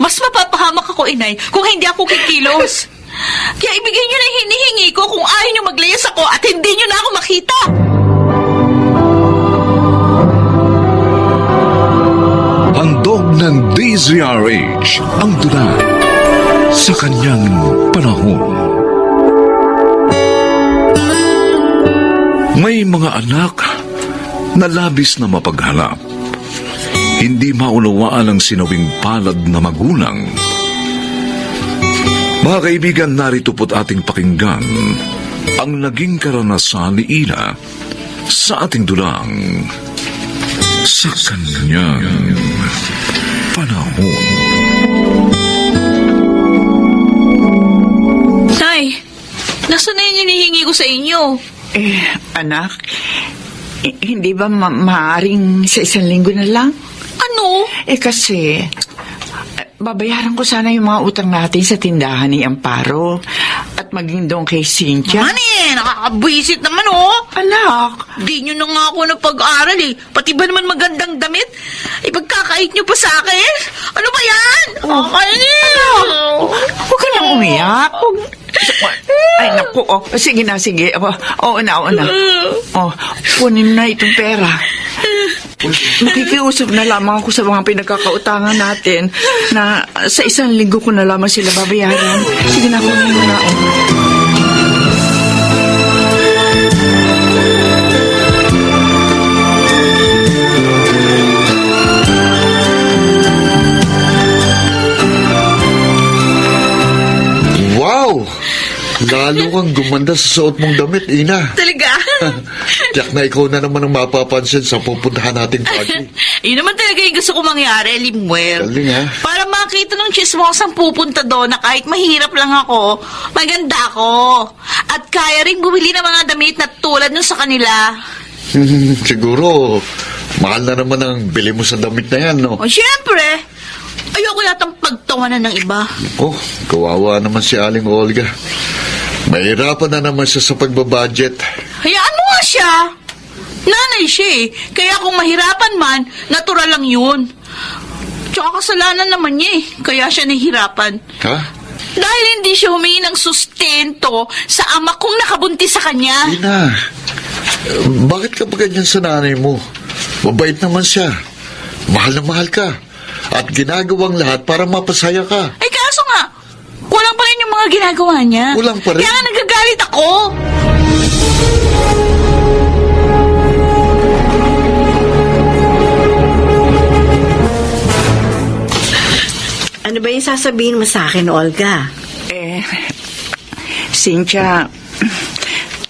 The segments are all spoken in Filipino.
Mas mapapahamak ako, inay, kung hindi ako kikilos. Kaya ibigay niyo na yung hinihingi ko kung ayaw niyo maglayas ako at hindi niyo na ako makita. Handog ng DZRH ang tula sa kanyang panahon. May mga anak na labis na mapaghalap. Hindi maunawaan ang sinawing palad na magulang. Mga kaibigan, narito po't ating pakinggan ang naging karanasan ni Ina sa ating dulang sa kanyang panahon. Nay, nasaan na yung hinihingi ko sa inyo? Anak, hindi ba maaaring sa 1 linggo na lang? Ano? Kasi, babayaran ko sana yung mga utang natin sa tindahan ni Amparo at maging doon kay Cynthia. Nakakabwisit naman, oh. Anak, Di nyo na nga ako napag-aral, eh. Pati ba naman magandang damit? Ipagkakait nyo pa sa akin? Ano ba yan? huwag ka nang umiyak. Ay, naku, sige na, sige. Oo na. Kunin na itong pera. Makikiusap na lamang ako sa mga pinagkakautangan natin na sa 1 linggo ko na lamang sila babayaran. Sige na, kunin mo na. Wow! Lalo kang gumanda sa suot mong damit, Ina. Talaga? Tiyak na ikaw na naman ang mapapansin sa pupuntahan nating party. Yun naman talaga yung gusto ko mangyari, Limuel. Galing, ha? Para makita ng chismosang pupunta doon na kahit mahirap lang ako, maganda ako. At kaya rin bumili ng mga damit na tulad nun sa kanila. Siguro, mahal na naman ang bili mo sa damit na yan, no? O syempre, ayoko yatang pagtawanan ng iba. Oh, kawawa naman si Aling Olga. Mahirapan na naman siya sa pagbabudget. Hayaan mo nga siya. Nanay siya eh. Kaya kung mahirapan man, natural lang yun. Tsaka kasalanan naman niya eh. Kaya siya nahihirapan. Ha? Dahil hindi siya humingi ng sustento sa ama kong nakabuntis sa kanya. Ina, bakit ka ba ganyan sa nanay mo? Mabait naman siya. Mahal na mahal ka. At ginagawang lahat para mapasaya ka. Ay kaso nga, kulang pa rin yung mga ginagawa niya. Kulang pa rin? Kaya nga nagagalit ako. Ano ba yung sasabihin mo sa akin, Olga? Cynthia,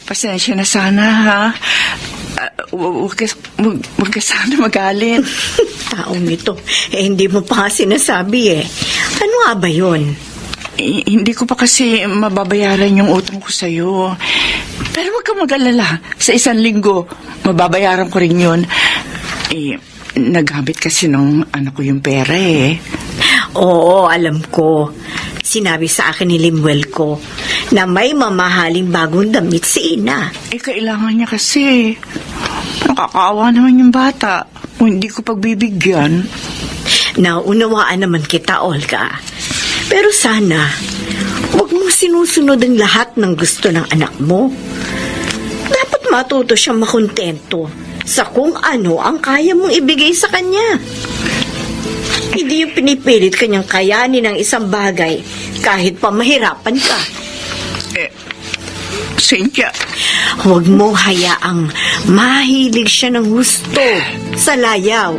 pasensya na sana, ha? Huwag ka sana magalit. Taong ito, hindi mo pa nga sinasabi eh. Ano nga ba yun? Hindi ko pa kasi mababayaran yung utang ko sa'yo. Pero huwag ka mag-alala. Sa 1 linggo, mababayaran ko rin yun. Naghabit kasi ng anak ko yung pera eh. Oo, alam ko. Sinabi sa akin ni Limuel ko na may mamahaling bagong damit si Ina. Kailangan niya kasi. Nakakaawa naman yung bata kung hindi ko pagbibigyan. Naunawaan naman kita, Olga. Pero sana, huwag mong sinusunod ang lahat ng gusto ng anak mo. Dapat matuto siyang makontento sa kung ano ang kaya mong ibigay sa kanya. Hindi yung pinipilit kanyang kayanin ng isang bagay kahit pa mahirapan ka. Cynthia, Huwag mo hayaang mahilig siya ng gusto sa layaw.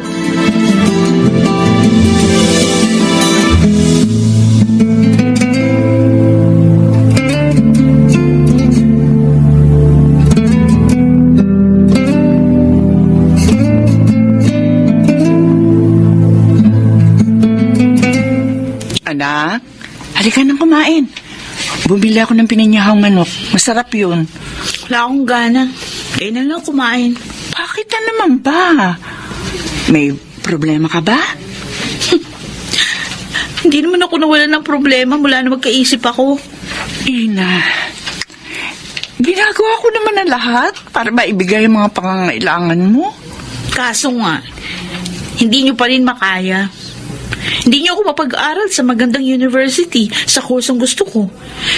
anak, halika nang kumain. Bumili ako ng pininyahang manok. Masarap yun. Wala akong gana. Kaya na lang kumain. Bakit na naman ba? May problema ka ba? Hindi naman ako nawalan ng problema mula na magkaisip ako. Ina, ginagawa ko naman ang lahat para maibigay ang mga pangangailangan mo. Kaso nga, hindi nyo pa rin makaya. Hindi niyo ako mapag-aral sa magandang university sa kursong gusto ko.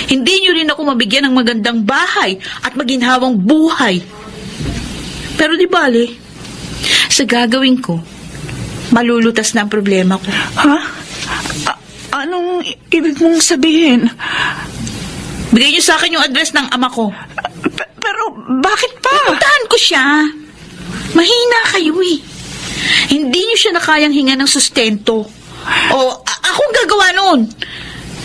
Hindi niyo rin ako mabigyan ng magandang bahay at maginhawang buhay. Pero di bale, sa gagawin ko, malulutas na ang problema ko. Ha? Anong ibig mong sabihin? Bigay niyo sa akin yung address ng ama ko. Pero bakit pa? Puntahan ko siya. Mahina kayo eh. Hindi niyo siya nakayang hinga ng sustento. O, akong gagawa nun.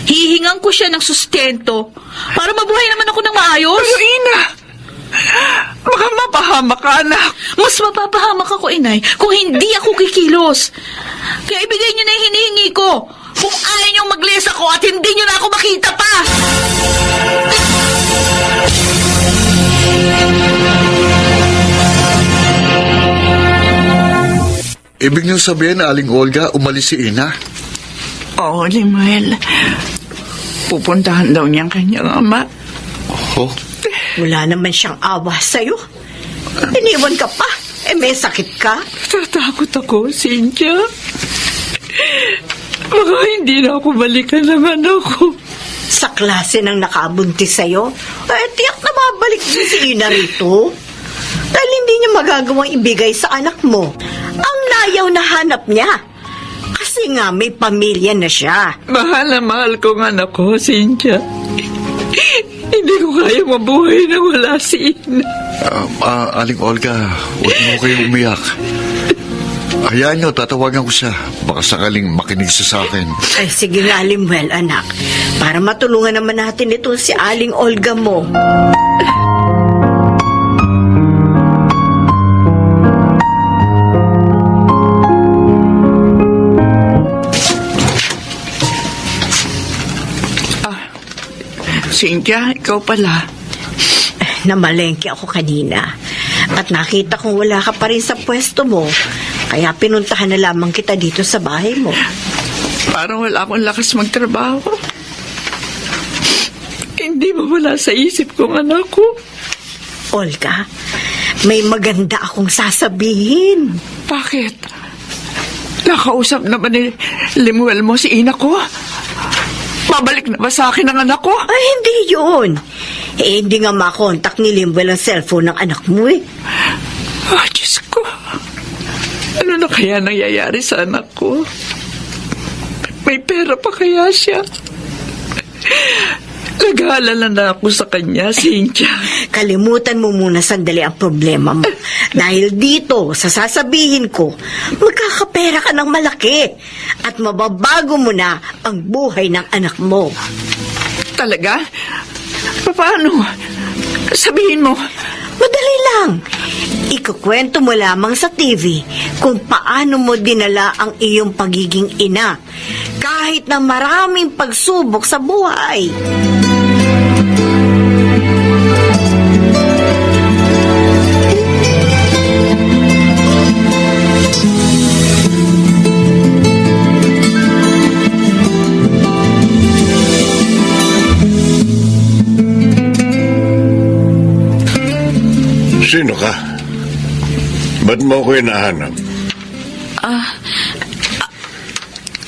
Hihingan ko siya ng sustento para mabuhay naman ako ng maayos. Pero Ina, baka mapahamak ka, anak. Mas mapapahamak ako, inay, kung hindi ako kikilos. Kaya ibigay niyo na yung hinihingi ko. Kung ayaw niyong mag-less ako at hindi niyo na ako makita pa. Ibig niyong sabihin na Aling Olga, umalis si Ina? Oo, Limuel. Pupuntahan daw niyang kanyang ama. Oh, Wala naman siyang awa sa'yo. Iniwan ka pa. May sakit ka. Tatakot ako, Cynthia. Baka hindi na ako balikan ng anak ko. Sa klase ng nakabuntis sa'yo, tiyak na mabalik din si Ina rito. Dahil hindi niya magagawang ibigay sa anak mo ang layaw na hanap niya. Kasi nga may pamilya na siya. Mahal na mahal ko ang anak ko, Cynthia. Hindi ko kaya mabuhay na wala si Ina. Aling Olga, huwag mo kayong umiyak. Hayaan niyo, tatawagan ko siya. Baka sakaling makinig siya sa akin. Ay, sige nga, Limuel, anak. Para matulungan naman natin ito si Aling Olga mo. Cynthia, ikaw pala. Namalengke ako kanina. At nakita kong wala ka pa rin sa pwesto mo. Kaya pinuntahan na lamang kita dito sa bahay mo. Parang wala akong lakas magtrabaho. Hindi mo wala sa isip kong anak ko. Olga, may maganda akong sasabihin. Bakit? Nakausap naman ni Limuel mo si Ina ko? Babalik na ba sa akin ang anak ko? Ay, hindi yun. Hindi nga makontak ni Limuel ang cellphone ng anak mo eh. Diyos ko. Ano na kaya nangyayari sa anak ko? May pera pa kaya siya? Nag-aalala na ako sa kanya, Cynthia. Kalimutan mo muna sandali ang problema mo. Dahil dito, sa sasabihin ko, magkakapera ka ng malaki at mababago mo na ang buhay ng anak mo. Talaga? Paano? Sabihin mo. Madali lang. Ikukwento mo lamang sa TV kung paano mo dinala ang iyong pagiging ina kahit na maraming pagsubok sa buhay. Sino ka? Ba't mo ako hinahanap?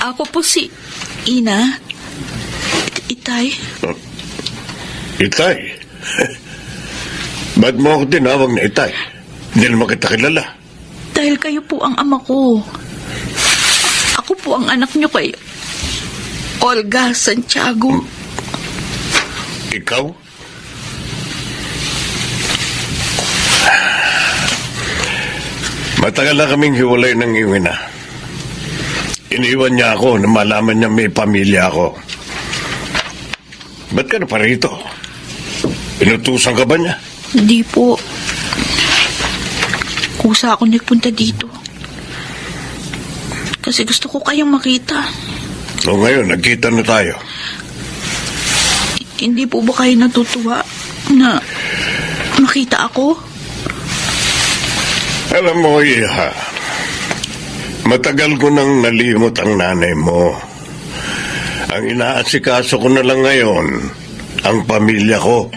Ako po si Ina. Itay. Itay? Ba't mo ako tinawag na Itay? Hindi naman kita kilala. Dahil kayo po ang ama ko. Ako po ang anak niyo kay Olga Santiago. Ikaw? Matagal na kaming hiwalay ng iyong ina. Iniwan niya ako na malaman niya may pamilya ako. Ba't ka na pa rito? Inutusan ka ba niya? Hindi po. Kusa ako nagpunta dito. Kasi gusto ko kayong makita. So ngayon, nagkita na tayo. Hindi po ba kayo natutuwa na makita ako? Alam mo, Iha, matagal ko nang nalimot ang nanay mo. Ang inaasikaso ko na lang ngayon, ang pamilya ko,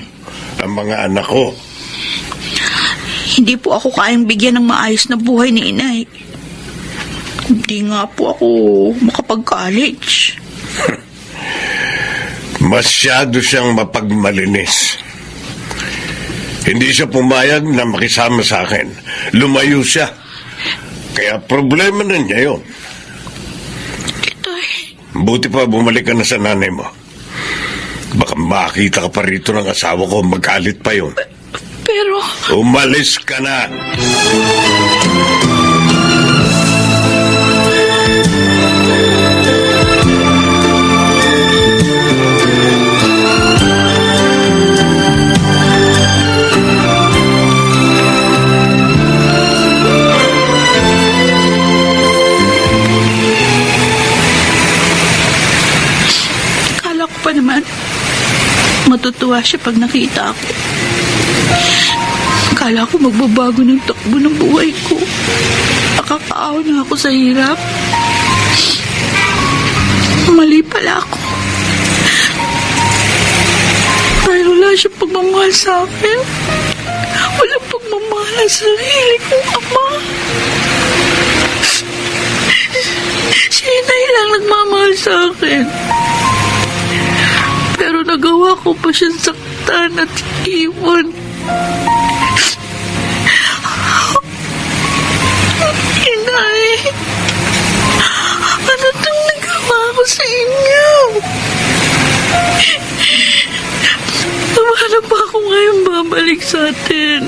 ang mga anak ko. Hindi po ako kayang bigyan ng maayos na buhay ni inay. Hindi nga po ako makapag-college. Masyado siyang mapagmalinis. Hindi siya pumayag na makisama sa akin. Lumayo siya. Kaya problema na niya yun. Tay, Buti pa bumalik ka na sa nanay mo. Baka makita ka pa rito ng asawa ko, magalit pa yun. pero... Umalis ka na! Akala ko pa naman, matutuwa siya pag nakita ako. Akala ko magbabago ng takbo ng buhay ko. Nakakaawa na ako sa hirap. Mali pala ako. Dahil wala siyang pagmamahal sa akin. Walang pagmamahal sa sarili kong ama. Si Inay lang nagmamahal sa akin. Pero nagawa ko pa siyang saktan at iwan. Inay, ano itong nagawa ko sa inyo? Paano pa ako ngayon babalik sa atin?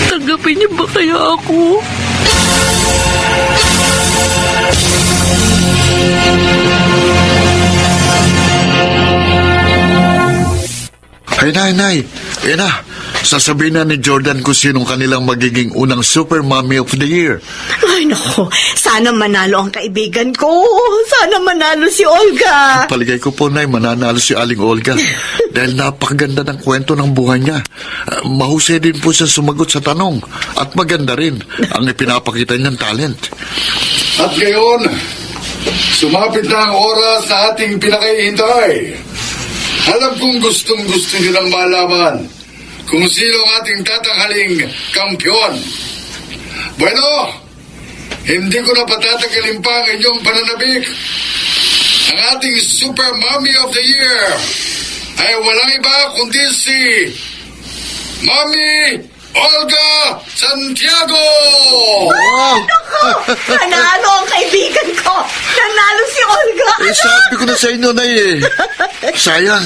Tanggapin niyo ba kaya ako? Ay, nay. Na, sasabihin na ni Jordan kung sinong kanilang magiging unang Super Mommy of the Year. Ay, naku. Sana manalo ang kaibigan ko. Sana manalo si Olga. Paligay ko po, nay, mananalo si Aling Olga. Dahil napakaganda ng kwento ng buhay niya. Mahusay din po siya sumagot sa tanong. At maganda rin ang ipinapakita niyang talent. At ngayon, sumapit na ang oras na ating pinakahihintay. Alam kong gustong-gusto nyo lang malaman kung sino ang ating tatanghaling kampiyon. Bueno, hindi ko na patatagalin pa ang inyong pananabik. Ang ating Super Mommy of the Year ay walang iba kundi si Mommy Olga Santiago! Nanalo ang kaibigan ko. Nanalo si Olga. Sabi ko na sa inyo, nay, sayang,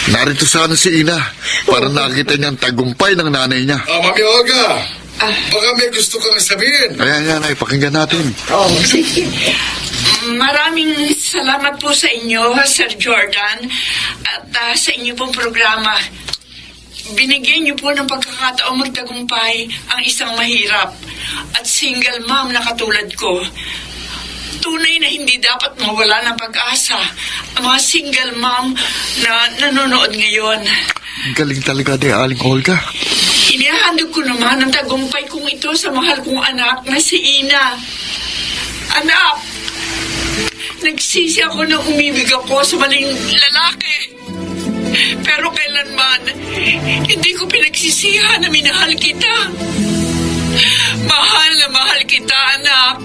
narito sana si Ina para nakita niyang tagumpay ng nanay niya. Mami Olga, baka may gusto kang sabihin. Ayan, nay, pakinggan natin. Oh, sige. Maraming salamat po sa inyo, Sir Jordan, at sa inyo pong programa. Binigyan niyo po ng pagkakataong magtagumpay ang isang mahirap at single mom na katulad ko. Tunay na hindi dapat mawala ng pag-asa ang mga single mom na nanonood ngayon. Galing talaga ni Aling Olga. Inihahandog ko naman ang tagumpay kong ito sa mahal kong anak na si Ina. Anak, nagsisi ako na umibig ako sa maling lalaki. Pero kailanman, hindi ko pinagsisihan na minahal kita. Mahal na mahal kita, anak.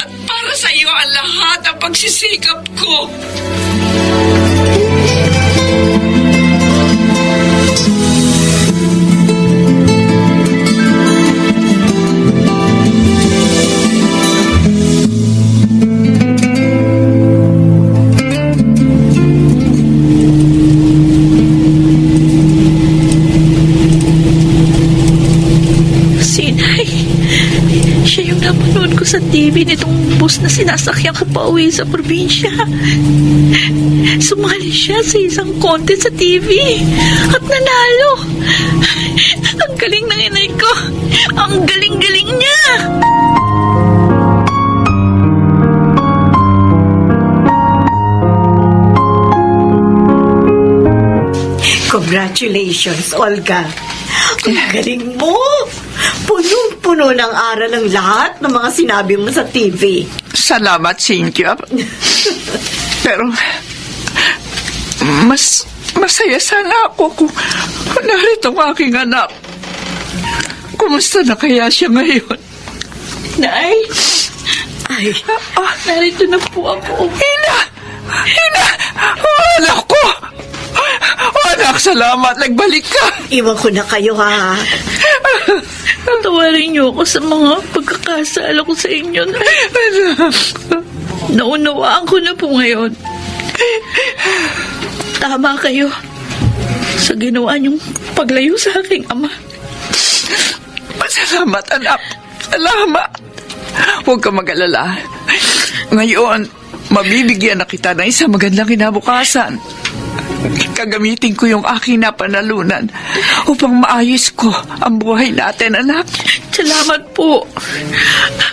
At para sa iyo ang lahat ng pagsisikap ko. Siya yung napanood ko sa TV nitong bus na sinasakyan ko pa uwi sa probinsya. Sumali siya sa isang contest sa TV at nanalo. Ang galing ng inay ko. Ang galing-galing niya. Congratulations, Olga. Ang galing mo. Punong-puno ng aral ang lahat ng mga sinabi mo sa TV. Salamat, Cynthia. Pero, masaya sana ako kung narito ang aking anak. Kumusta na kaya siya ngayon? Nay, Ay, narito na po ako. Ina! Anak ko! Anak, salamat. Nagbalik ka. iwan ko na kayo ha. Patawarin niyo ako sa mga pagkakasala ko sa inyo, Nay. Naunawaan ko na po ngayon. Tama kayo sa ginawa niyong paglayo sa aking ama. Salamat, anak. Salamat. Huwag ka mag-alala. Ngayon, mabibigyan na kita ng isang magandang kinabukasan. Gagamitin ko yung aking napanalunan upang maayos ko ang buhay natin, anak. Salamat po.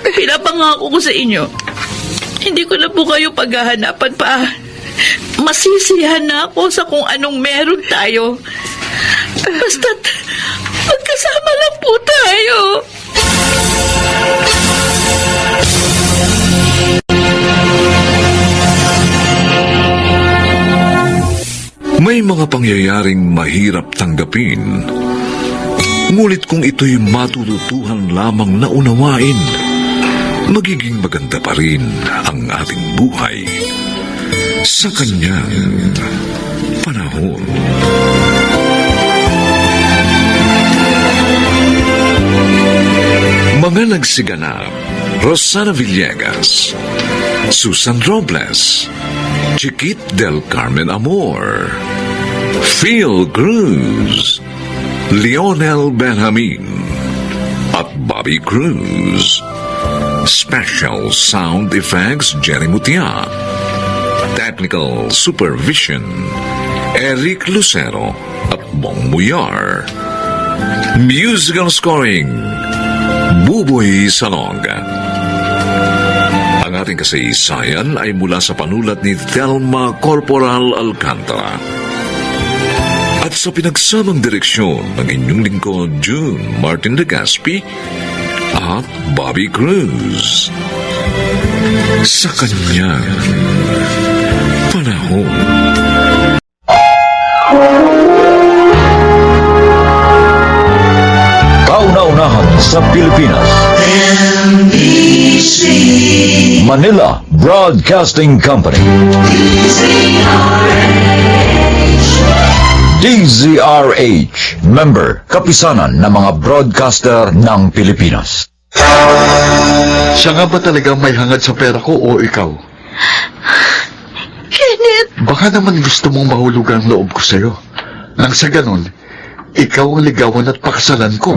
Pinapangako ko sa inyo, hindi ko na po kayo paghahanapan pa. Masisiyahan na ako sa kung anong meron tayo. Basta't magkasama lang po tayo. May mga pangyayaring mahirap tanggapin, ngunit kung ito'y matututuhan lamang na unawain, magiging maganda pa rin ang ating buhay sa kanyang panahon. Mga nagsiganap: Rosana Villegas, Susan Robles, Chiquit del Carmen Amor, Phil Cruz, Lionel Benjamin, at Bobby Cruz. Special Sound Effects Jerry Mutia. Technical Supervision Eric Lucero at Bong Muyar. Musical Scoring Buboy Salong. Ang ating kasaysayan ay mula sa panulat ni Thelma Corporal Alcantara at sa pinagsamang direksyon ng inyong lingkod June Martin Legaspi at Bobby Cruz. Sa kanyang panahon. Kauna-unahan sa Pilipinas. Manila Broadcasting Company. DZRH, member, kapisanan ng mga broadcaster ng Pilipinas. Siya nga ba talaga may hangad sa pera ko o ikaw? Kenneth, Baka naman gusto mong mahulog ang loob ko sa'yo. Nang sa ganon, ikaw ang ligawan at pakasalan ko.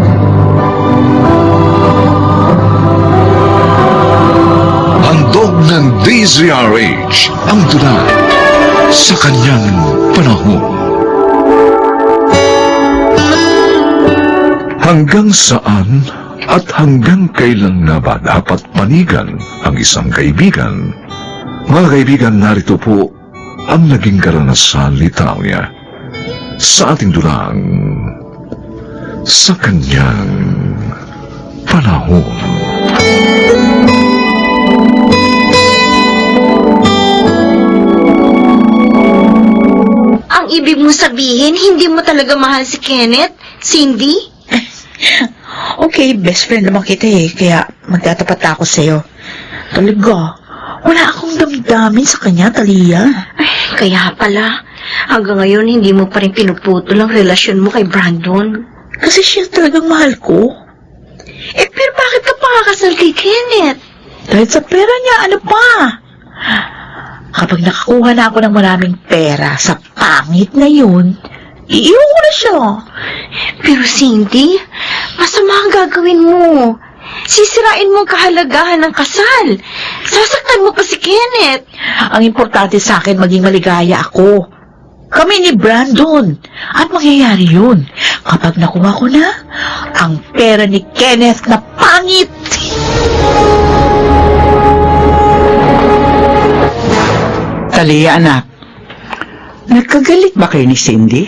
Handog ng DZRH ang tula sa kanyang panahon. Hanggang saan at hanggang kailan nga ba dapat panigan ang isang kaibigan? Mga kaibigan, narito po ang naging karanasan ni Talia sa ating dulang sa kanyang panahon. Ang ibig mo sabihin, hindi mo talaga mahal si Kenneth, Cindy? Okay, best friend naman kita kaya magtatapat ako sa'yo. Talaga, wala akong damdamin sa kanya, Talia. Kaya pala, hanggang ngayon hindi mo pa rin pinuputol ang relasyon mo kay Brandon. Kasi siya talagang mahal ko. Pero bakit ka pakakasal kay Kenneth? Dahil sa pera niya, ano pa? Kapag nakakuha na ako ng maraming pera sa pangit na yun, iiwan ko na siya. Pero Cindy, masama ang gagawin mo. Sisirain mo ang kahalagahan ng kasal. Sasaktan mo pa si Kenneth. Ang importante sa akin, maging maligaya ako. Kami ni Brandon. At mangyayari yun kapag nakuha ko na ang pera ni Kenneth na pangit. Talia, anak. Nagkagalit ba kayo ni Cindy?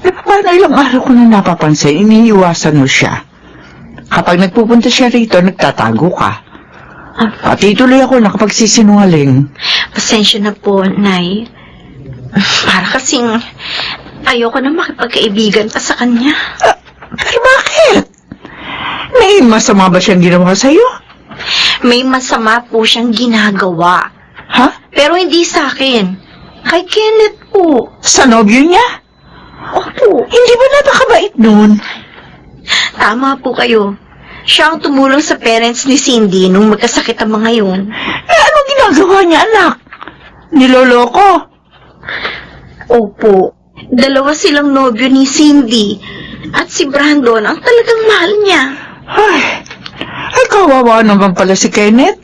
Paano ilang araw ko na napapansin, iniiwasan mo siya. Kapag nagpupunta siya rito, nagtatago ka. Pati tuloy ako nakapagsisinungaling. Pasensya na po, Nay. Para kasing ayoko na makipagkaibigan pa sa kanya. Pero bakit? May masama ba siyang ginawa sa'yo? May masama po siyang ginagawa. Ha? Pero hindi sa akin. Kay Kenneth po. Sa nobyo niya? Opo. Hindi ba napakabait nun? Tama po kayo. Siya ang tumulong sa parents ni Cindy nung magkasakit ang mga yun. Anong ginagawa niya, anak? Niloloko? Opo. Dalawa silang nobyo ni Cindy. At si Brandon ang talagang mahal niya. Ay, kawawa naman pala si Kenneth.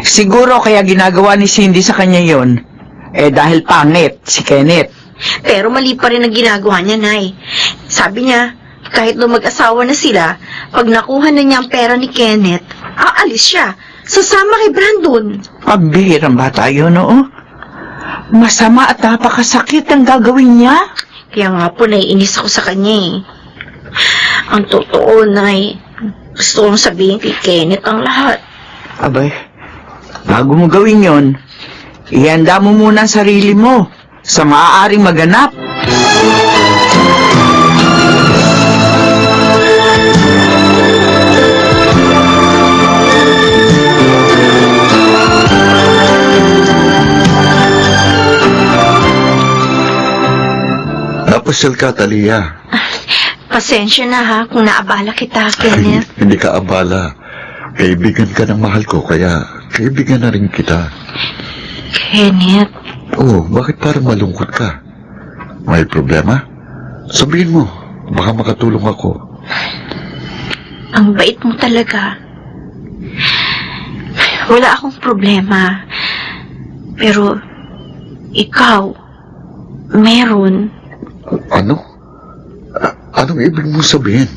Siguro kaya ginagawa ni Cindy sa kanya yon. Dahil pangit si Kenneth. Pero mali pa rin ang ginagawa niya, Nay. Sabi niya, kahit nung mag-asawa na sila, pag nakuha na niya ang pera ni Kenneth, aalis siya. Sasama kay Brandon. Pagbihirang bata yun, oo. Masama at napakasakit ang gagawin niya. Kaya nga po, naiinis ako sa kanya eh. Ang totoo, Nay, gusto kong sabihin kay Kenneth ang lahat. Abay, bago mo gawin yon, ihanda mo muna ang sarili mo sa maaaring maganap. Napasyal ka, Talia. Pasensya na ha kung naabala kita, Kenneth. Hindi ka abala. Kaibigan ka ng mahal ko, kaya kaibigan na rin kita. Kenneth, Oh, bakit parang malungkot ka? May problema? Sabihin mo, baka makatulong ako. ang bait mo talaga. Wala akong problema. Pero, ikaw, meron. Ano? Anong ibig mong sabihin?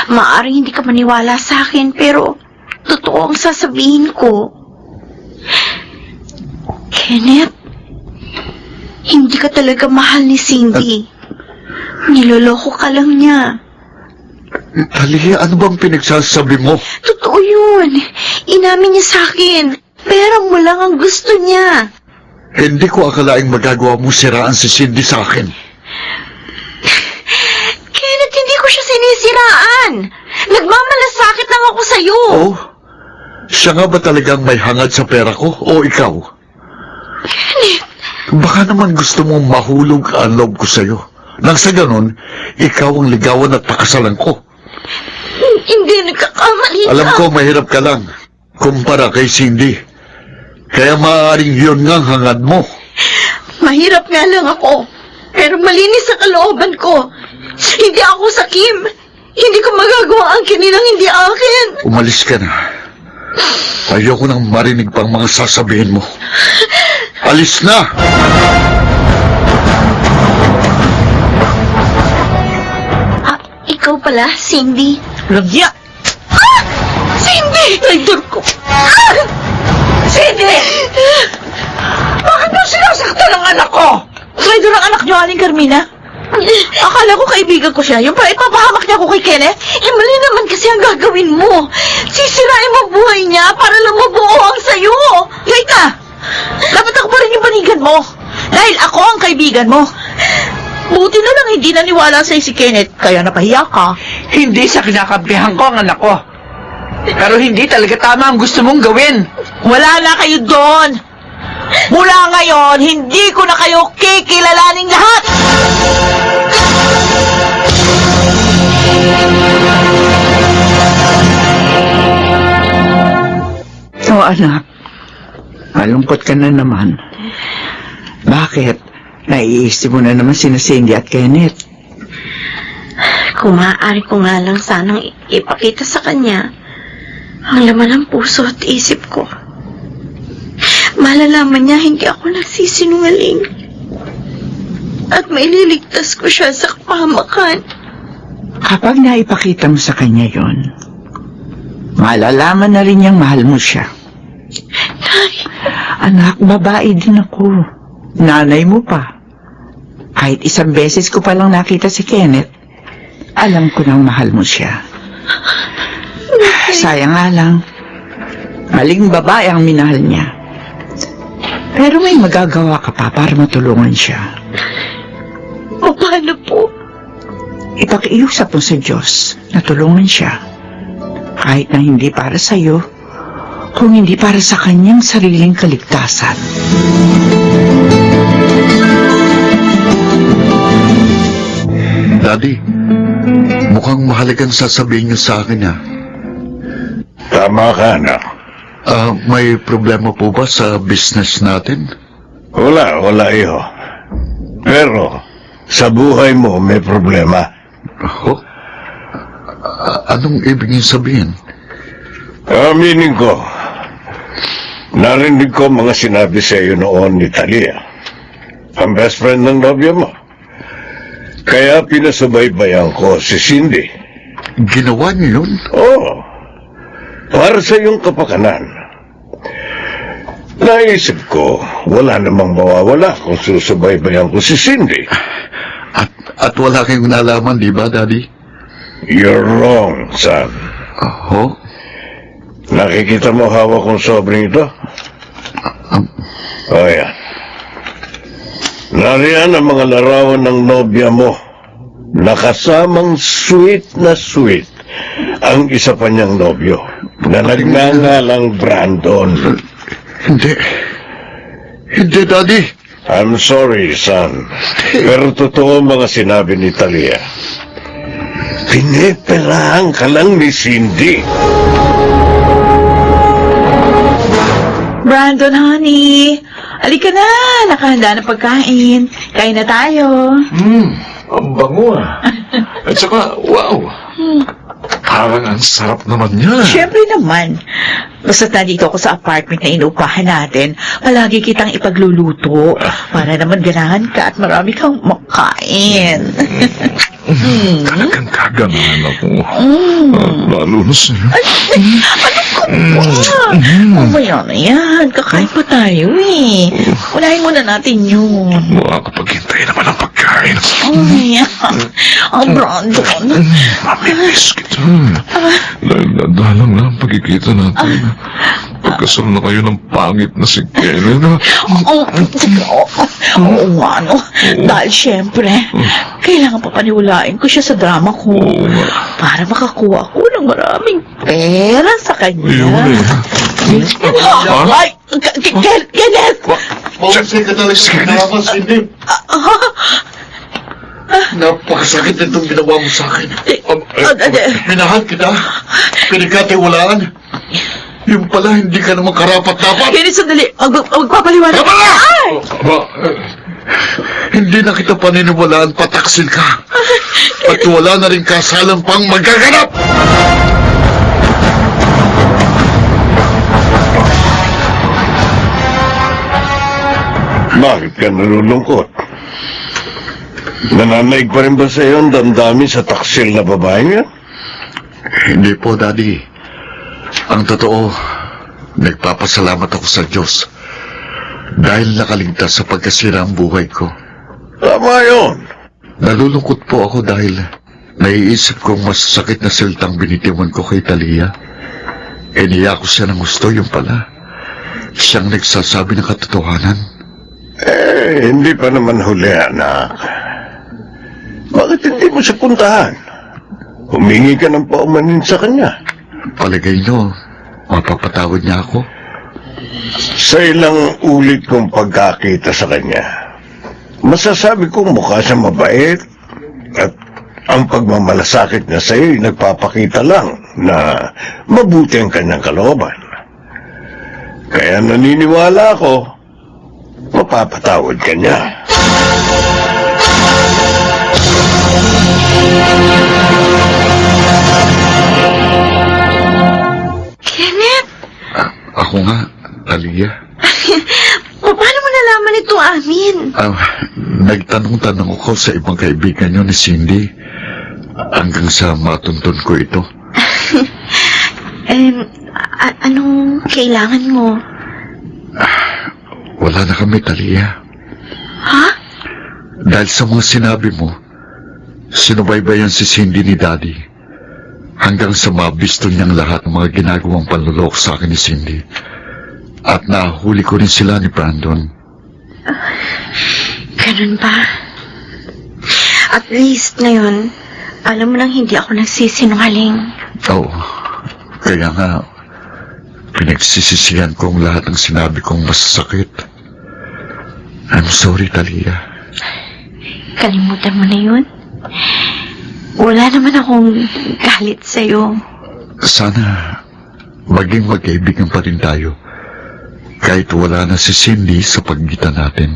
Maaring hindi ka maniwala sa akin, pero totoo ang sasabihin ko. Kenneth, hindi ka talaga mahal ni Cindy. Niloloko ka lang niya. Talia, ano bang pinagsasabi mo? Totoo yun. Inamin niya sa akin. Pera mo lang ang gusto niya. Hindi ko akalaing magagawa mo siraan si Cindy sa akin. Kenneth, hindi ko siya sinisiraan. Nagmamalasakit lang ako sa'yo. Oh? Siya nga ba talagang may hangad sa pera ko o ikaw? Kenneth, Baka naman gusto mong mahulog ang loob ko sa'yo. Nang sa ganon, ikaw ang ligawan at pakasalan ko. hindi nagkakamali ka. Alam ko mahirap ka lang kumpara kay Cindy. Kaya maaaring yun nga ang hangad mo. Mahirap nga lang ako. Pero malinis sa kalooban ko. Hindi ako sakim. Hindi ko magagawa ang kinilang hindi akin. Umalis ka na. Ayoko nang marinig pang mga sasabihin mo. Alis na! Ikaw pala, Cindy. Lagya! Cindy! Traitor ko! Cindy! Bakit mo sinasaktan ang anak ko? Traitor ang anak niyo, Aling Carmina? Akala ko kaibigan ko siya. Yung pa ipapahamak niya ako kay Kenneth? Mali naman kasi ang gagawin mo. Sisirain mo buhay niya para lang mabuo ang sayo. Teka! Dapat ako pa rin yung banigan mo. Dahil ako ang kaibigan mo. Buti na lang hindi naniwala sa'yo si Kenneth, kaya napahiya ka. Hindi sa kinakampihan ko ang anak ko. Pero hindi talaga tama ang gusto mong gawin. Wala na kayo doon. Mula ngayon, hindi ko na kayo kikilalaning lahat. Oh, anak. Malungkot ka na naman. Bakit? Naiisip mo na naman sina Cindy at Kenneth. Kung maaari ko nga lang sanang ipakita sa kanya ang laman ng puso at isip ko. Malalaman niya hindi ako nagsisinungaling. At maililigtas ko siya sa kapahamakan. Kapag naipakita mo sa kanya yon, malalaman na rin niyang mahal mo siya. Nay, Anak, babae din ako. Nanay mo pa. Kahit isang beses ko palang nakita si Kenneth, alam ko nang mahal mo siya. Sayang nga lang, maling babae ang minahal niya. Pero may magagawa ka pa para matulungan siya. paano po? Ipakiusap mo sa Diyos natulungan siya. Kahit na hindi para sa'yo, kung hindi para sa kanyang sariling kaligtasan. Daddy, mukhang mahalagang sasabihin niyo sa akin ha. Tama ka, anak. May problema po ba sa business natin? Wala iho. Pero, sa buhay mo may problema. Ako? Anong ibig niyo sabihin? Aminin ko, narinig ko mga sinabi sa iyo noon ni Talia, ang best friend ng nobyo mo. Kaya pinasubaybayan ko si Cindy. Ginawa niyo yun? Oo, para sa iyong kapakanan. Naisip ko, wala namang mawawala kung susubaybayan ko si Cindy. At wala kayong nalaman, di ba, Daddy? You're wrong, son. Ako? Nakikita mo hawak kong sobrang ito? O yan. Nariyan ang mga larawan ng nobya mo. Nakasamang sweet na sweet ang isa pa niyang nobyo na nagngangalang Brandon. Hindi, Daddy. I'm sorry, son. Pero totoo mga sinabi ni Talia. Piniperahan ka lang ni Cindy. Brandon, honey. Halika na. Nakahanda na pagkain. Kain na tayo. Ang bango ah. At saka, wow. Parang ang sarap naman niya. Siyempre naman. Basta't nandito ako sa apartment na inuupahan natin, palagi kitang ipagluluto para naman ganahan ka at marami kang makain. Talagang kaganahan ako. Lalo na sa'yo. Mamaya na yan. Kakain pa tayo eh. Unahin muna natin yun. Makakapaghintay naman ang pagkain. Ay, ang Brandon. Mamilis kita. Dahil nadalang lang pagkikita natin. Pagkasal na kayo ng pangit na si Kenneth. Oo nga, no? Dahil syempre, kailangan papaniwalain ko siya sa drama ko para makakuha ko ng maraming pera sa kanya. Yun eh. Ay! Kenneth! Mausay ka talaga sa drama, Cindy. Napakasakit na itong ginawa mo sa akin. Minahal kita. Pinagkatiwalaan. Yung pala, hindi ka naman karapat-dapat. Kenneth, sandali. Magpapaliwanag. Ay! Hindi na kita paniniwalaan, pataksil ka. At wala na rin kasalang pang magaganap. Bakit ka nalulungkot? Nananaig pa rin ba sa iyo ang damdamin sa taksil na babae niya? Hindi po, Daddy. Ang totoo, nagpapasalamat ako sa Diyos dahil nakaligtas sa pagkasira ang buhay ko. Tama yun. Nalulungkot po ako dahil naiisip kong masasakit na salitang binitiwan ko kay Talia. Iniya ko siya ng gusto, yung pala. Siyang nagsasabi ng katotohanan. Hindi pa naman huli, anak. Bakit hindi mo siya puntahan? Humingi ka ng paumanin sa kanya. Palagay niyo, mapapatawad niya ako? Sa ilang ulit kong pagkakita sa kanya, masasabi kong mukha siya mabait at ang pagmamalasakit niya sa iyo ay nagpapakita lang na mabuti ang kanyang kalooban. Kaya naniniwala ako, mapapatawad ka niya. Kenneth, Ako nga, Talia. paano mo nalaman ito amin? Nagtanong-tanong ako sa ibang kaibigan niyo ni Cindy hanggang sa matuntun ko ito. Anong kailangan mo? Wala na kami, Talia. Ha? Dahil sa mga sinabi mo, sinubaybayan si Cindy ni Daddy hanggang sa mabisto niyang lahat ng mga ginagawang panluloko sa akin ni Cindy. At nahuli ko rin sila ni Brandon. Ganun ba? At least ngayon, Alam mo nang hindi ako nagsisinungaling. Oo. Kaya nga, pinagsisisihan ko ang lahat ng sinabi kong masasakit. I'm sorry, Talia. Kalimutan mo na yun. Wala naman akong galit sa'yo. Sana maging magkaibigan pa rin tayo kahit wala na si Cindy sa pagitan natin.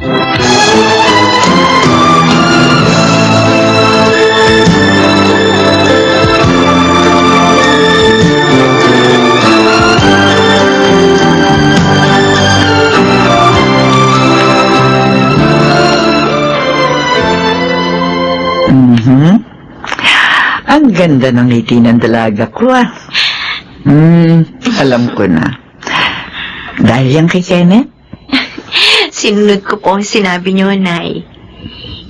Ang ganda ng ngiti ng dalaga ko, ah. Alam ko na. Dahil yan kay Kenneth? Sinunod ko po ang sinabi niyo, Nay.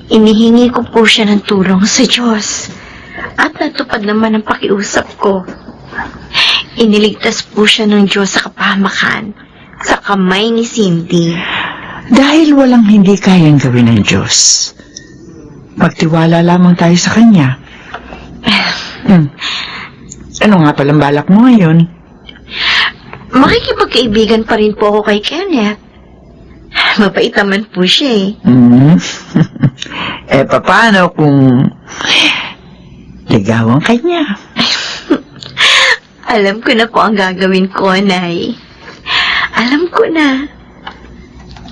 Inihingi ko po siya ng tulong sa Diyos. At natupad naman ang pakiusap ko. Iniligtas po siya ng Diyos sa kapahamakan, sa kamay ni Cindy. Dahil walang hindi kayang gawin ng Diyos. Magtiwala lamang tayo sa Kanya. Ano nga palang balak mo ngayon? Makikipagkaibigan pa rin po ako kay Kenneth. Mabait naman po siya eh. Paano kung ligawan kanya? Alam ko na po ang gagawin ko, Nay. Alam ko na.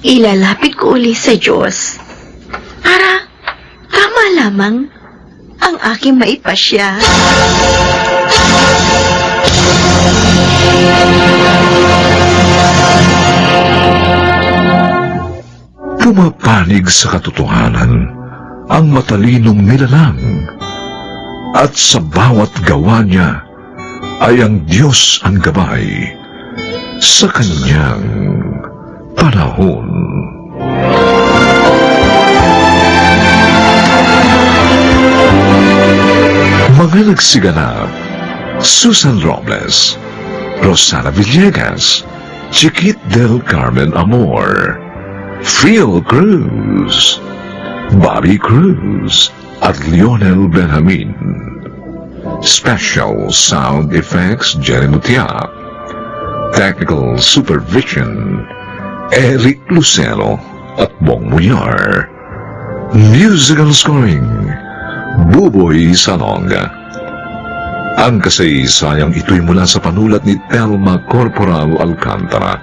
Ilalapit ko uli sa Diyos. Para tama lamang ang aking maipasya. Pumapanig sa katotohanan ang matalinong nilalang at sa bawat gawa niya ay ang Diyos ang gabay sa kanyang panahon. Mga nagsiganap: Susan Robles, Rosana Villegas, Chiquit del Carmen Amor, Phil Cruz, Bobby Cruz, at Lionel Benjamin. Special Sound Effects Jerry Mutia. Technical Supervision Eric Lucero at Bong Muyar. Musical Scoring Buboy Salonga. Ang kasaysayang ito'y mula sa panulat ni Telma Corporal Alcantara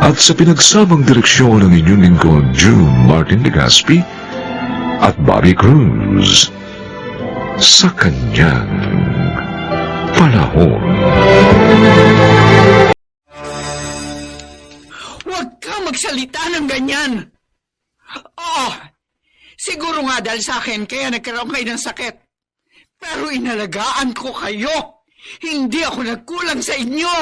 at sa pinagsamang direksyon ng inyong lingkod June Martin Legaspi at Bobby Cruz sa kanyang panahon. Huwag ka magsalita ng ganyan! Siguro nga dahil sa akin kaya nagkaroon kayo ng sakit. Pero inalagaan ko kayo. Hindi ako nagkulang sa inyo.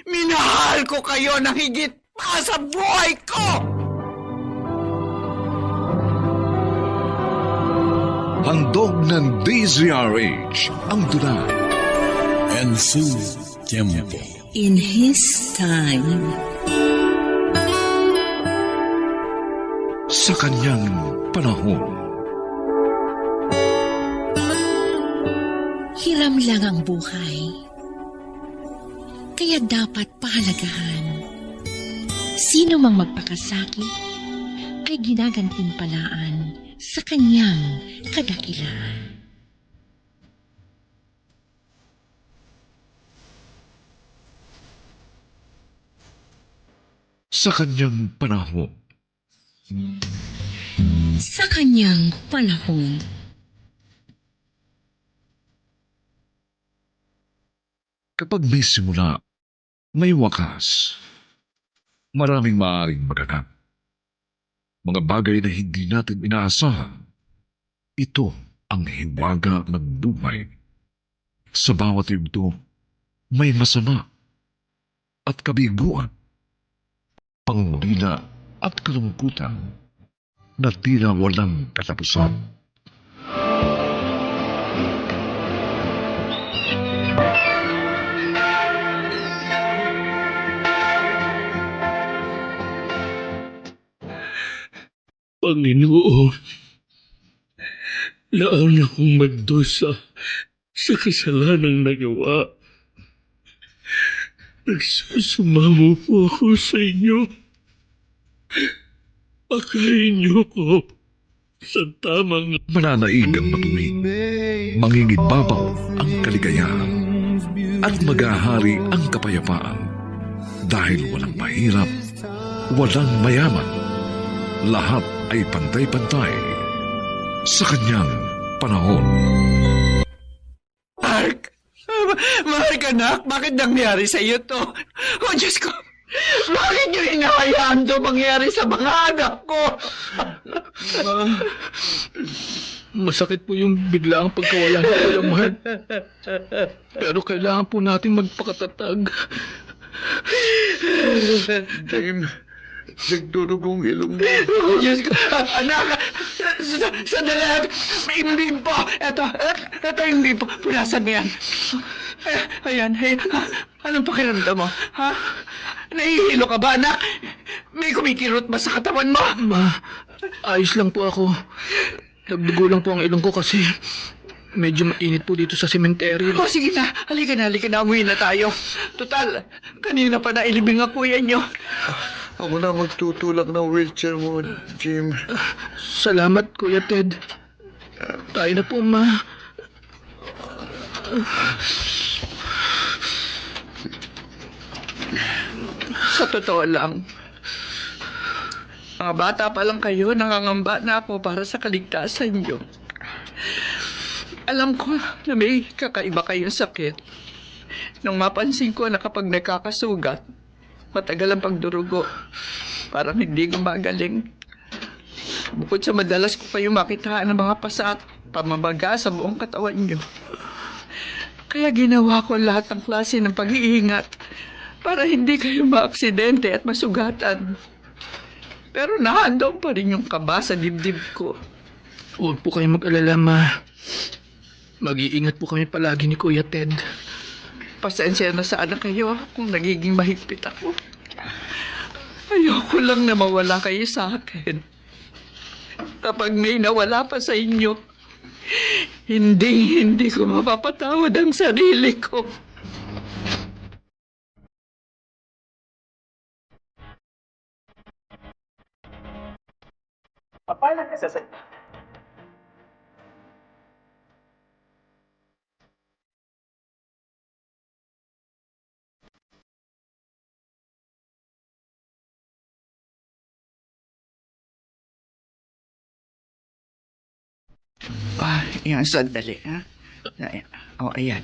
Minahal ko kayo ng higit pa sa buhay ko! Handog ng DZRH ang dula. En su tiempo. In His time. Sa kanyang panahon. Hiram lang ang buhay. Kaya dapat pahalagahan. Sino mang magpakasakit ay ginagantimpalaan sa kanyang kadakilaan. Sa kanyang panahon. Sa kanyang panahon. Kapag may simula, may wakas. Maraming maaaring maganap. Mga bagay na hindi natin inaasahan. Ito ang hiwaga ng buhay. Sa bawat yugto, may masama at kabiguan, pangungulila at kalungkutan na tila walang katapusan. Panginoon, Laan akong magdusa sa kasalanang nagawa. Nagsusumamo po ako sa inyo. Pakain niyo ko sa tamang... Mananaig ang matuwid, mangingibabaw ang kaligayahan, at maghahari ang kapayapaan. Dahil walang mahirap, walang mayaman, lahat ay pantay-pantay sa kanyang panahon. Mark! Mark, anak, bakit nangyari sa iyo to? Oh, Diyos ko! Bakit niyo hinahayaan to mangyari sa mga anak ko? Masakit po yung biglaang pagkawala ni Kuya Mark. Pero kailangan po natin magpakatatag. Jim, nagdurugong ilong mo. Oh, Diyos ko! Anak! Sandali! Hindi po! Ito hindi po. Punasan mo yan. Ayan. Anong pakiramdam mo? Ha? Nahihilo ka ba, anak? May kumikirot ba sa katawan mo? Ma, ayos lang po ako. Nagdugo lang po ang ilong ko kasi medyo mainit po dito sa sementeryo. Oh, sige na. Halika na. Umuwi na tayo. Total, kanina pa nailibing ang kuya niyo. Ako na magtutulak ng wheelchair mo, Jim. Salamat, Kuya Ted. Tayo na po, Ma. Sa totoo lang, mga bata pa lang kayo, nangangamba na ako para sa kaligtasan niyo. Alam ko na may kakaiba kayong sakit. Nung mapansin ko na kapag nakakasugat, matagal ang pagdurugo. Parang hindi gumagaling. Bukod sa madalas ko kayong makitaan ng mga pasa at pamamaga sa buong katawan niyo. Kaya ginawa ko lahat ng klase ng pag-iingat para hindi kayo maaksidente at masugatan. Pero nahandong pa rin yung kaba sa dibdib ko. Huwag po kayong mag-alala, Ma. Mag-iingat po kami palagi ni Kuya Ted. Pasensya na sana kayo kung nagiging mahigpit ako. Ayoko lang na mawala kayo sa akin. Kapag may nawala pa sa inyo, hindi ko mapapatawad ang sarili ko. Papalag ka sa Ayan, sandali, ha? Ayan. Oh, ayan.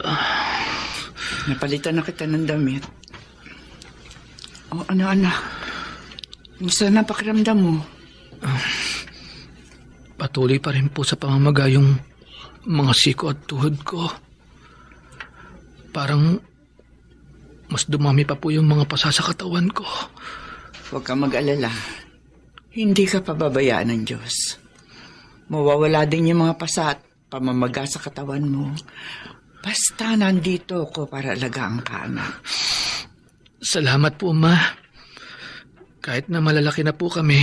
Napalitan na kita ng damit. Oh, ano? Musta na pakiramdam mo? Patuloy pa rin po sa pamamaga yung mga siko at tuhod ko. Parang mas dumami pa po yung mga pasa sa katawan ko. Huwag kang mag-alala. Hindi ka pababayaan ng Diyos. Mawawala din yung mga pasa at pamamaga sa katawan mo. Basta nandito ako para alagaan ka, anak. Salamat po, Ma. Kahit na malalaki na po kami,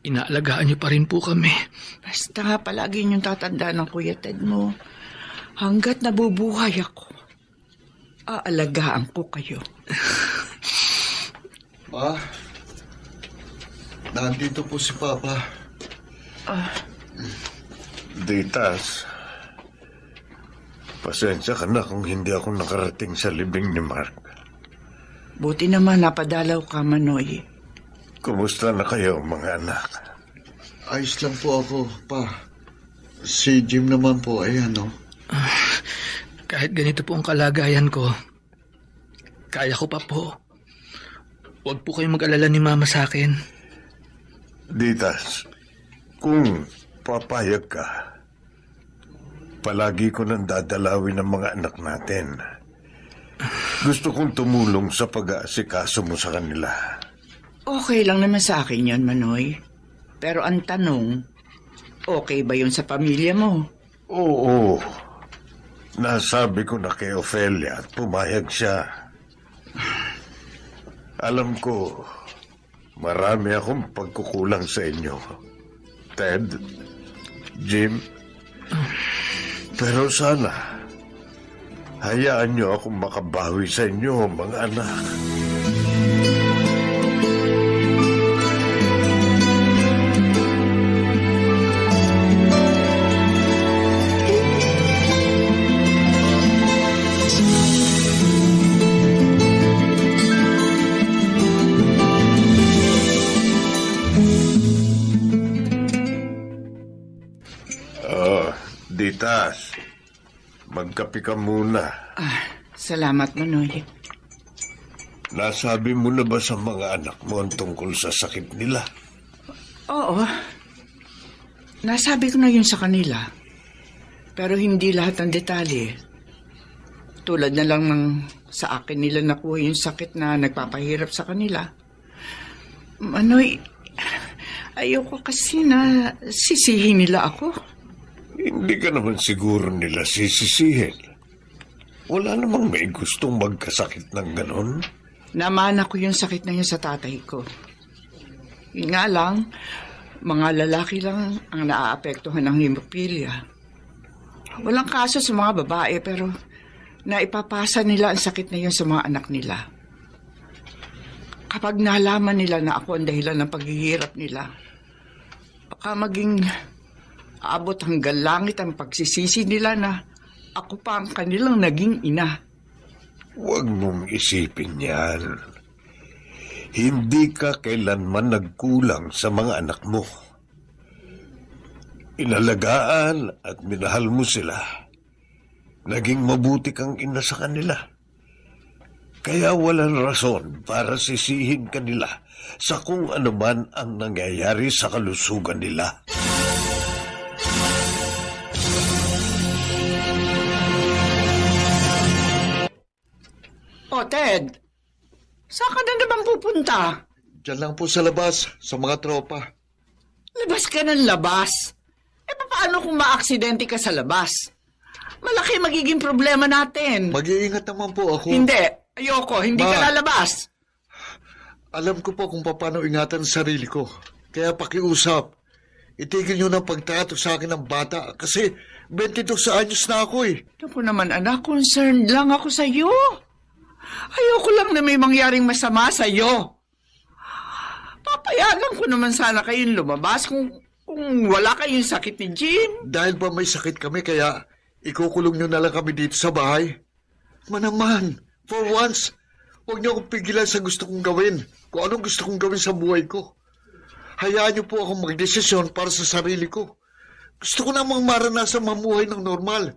inaalagaan niyo pa rin po kami. Basta palagi niyong tatandaan ng Kuya Ted mo. Hanggat nabubuhay ako, aalagaan ko kayo. Ma, nandito po si Papa. Ditas, pasensya ka na kung hindi ako nakarating sa libing ni Mark. Buti naman napadalaw ka, Manoy. Kumusta na kayo, mga anak? Ayos lang po ako, Pa. Si Jim naman po, ayan, no? Kahit ganito po ang kalagayan ko, kaya ko pa po. Huwag po kayong mag-alala ni Mama sa akin. Ditas, kung papayag ka, palagi ko nang dadalawin ang mga anak natin. Gusto kong tumulong sa pag-aasikaso mo sa kanila. Okay lang naman sa akin yon, Manoy. Pero ang tanong, okay ba yun sa pamilya mo? Oo. Nasabi ko na kay Ophelia at pumayag siya. Alam ko, marami akong pagkukulang sa inyo. Ted, Jim, pero sana, hayaan niyo akong makabawi sa inyo, mga anak. Ditas, magkape ka muna. Salamat, Manoy. Nasabi mo na ba sa mga anak mo ang tungkol sa sakit nila? Oo. Nasabi ko na yun sa kanila. Pero hindi lahat ng detalye. Tulad na lang ng sa akin nila nakuha yung sakit na nagpapahirap sa kanila. Manoy, ayoko kasi na sisihin nila ako. Hindi ka naman siguro nila sisisihin. Wala namang may gustong magkasakit ng ganon. Namana ko yung sakit na yun sa tatay ko. Yun nga lang, mga lalaki lang ang naaapektuhan ng hemophilia. Walang kaso sa mga babae pero naipapasa nila ang sakit na yun sa mga anak nila. Kapag nalaman nila na ako ang dahilan ng paghihirap nila, baka maging abot hanggang langit ang pagsisisi nila na ako pa ang kanilang naging ina. Huwag mong isipin yan. Hindi ka kailanman nagkulang sa mga anak mo. Inalagaan at minahal mo sila. Naging mabuti kang ina sa kanila. Kaya walang rason para sisihin ka nila sa kung ano man ang nangyayari sa kalusugan nila. O, Ted, saan ka na naman pupunta? Diyan lang po sa labas, sa mga tropa. Labas ka ng labas. Paano kung maaksidente ka sa labas? Malaki magiging problema natin. Mag-iingat naman po ako. Hindi, ayoko, hindi ka lalabas. Alam ko po kung paano ingatan ang sarili ko. Kaya pakiusap. Itigil nyo ng pagtrato sa akin ng bata kasi 22 anyos na ako eh. Naku naman anak, concerned lang ako sa iyo. Ayoko lang na may mangyaring masama sa iyo. Papayagan ko naman sana kayong lumabas kung wala kayong sakit ni Jim. Dahil ba may sakit kami kaya ikukulong nyo na lang kami dito sa bahay? Manaman, for once, huwag nyo akong pigilan sa gusto kong gawin. Kung anong gusto kong gawin sa buhay ko. Hayaan niyo po akong magdesisyon para sa sarili ko. Gusto ko namang maranasan mamuhay ng normal.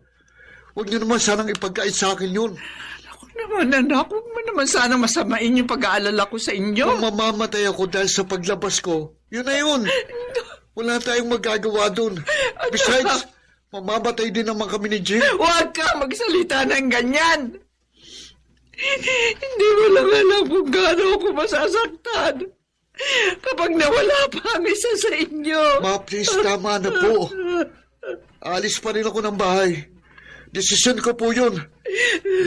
Huwag niyo naman sanang ipagkait sa akin yun. Ako naman, anak. Huwag mo naman sanang masamain yung pag-aalala ko sa inyo. Kung mamamatay ako dahil sa paglabas ko, yun na yun. Wala tayong magagawa dun. Besides, mamamatay din naman kami ni Jim. Huwag ka magsalita ng ganyan. Hindi mo lang alam kung gaano ako masasaktan kapag nawala pa ang isa sa inyo. Ma, please, tama na po. Alis pa rin ako ng bahay. Desisyon ko po yun.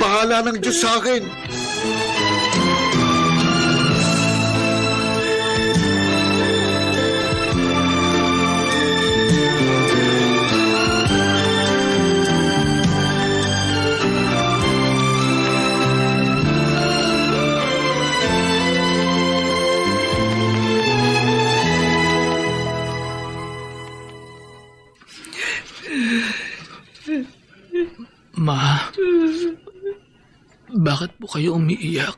Bahala ng Diyos sa akin. Ma, bakit po kayo umiiyak?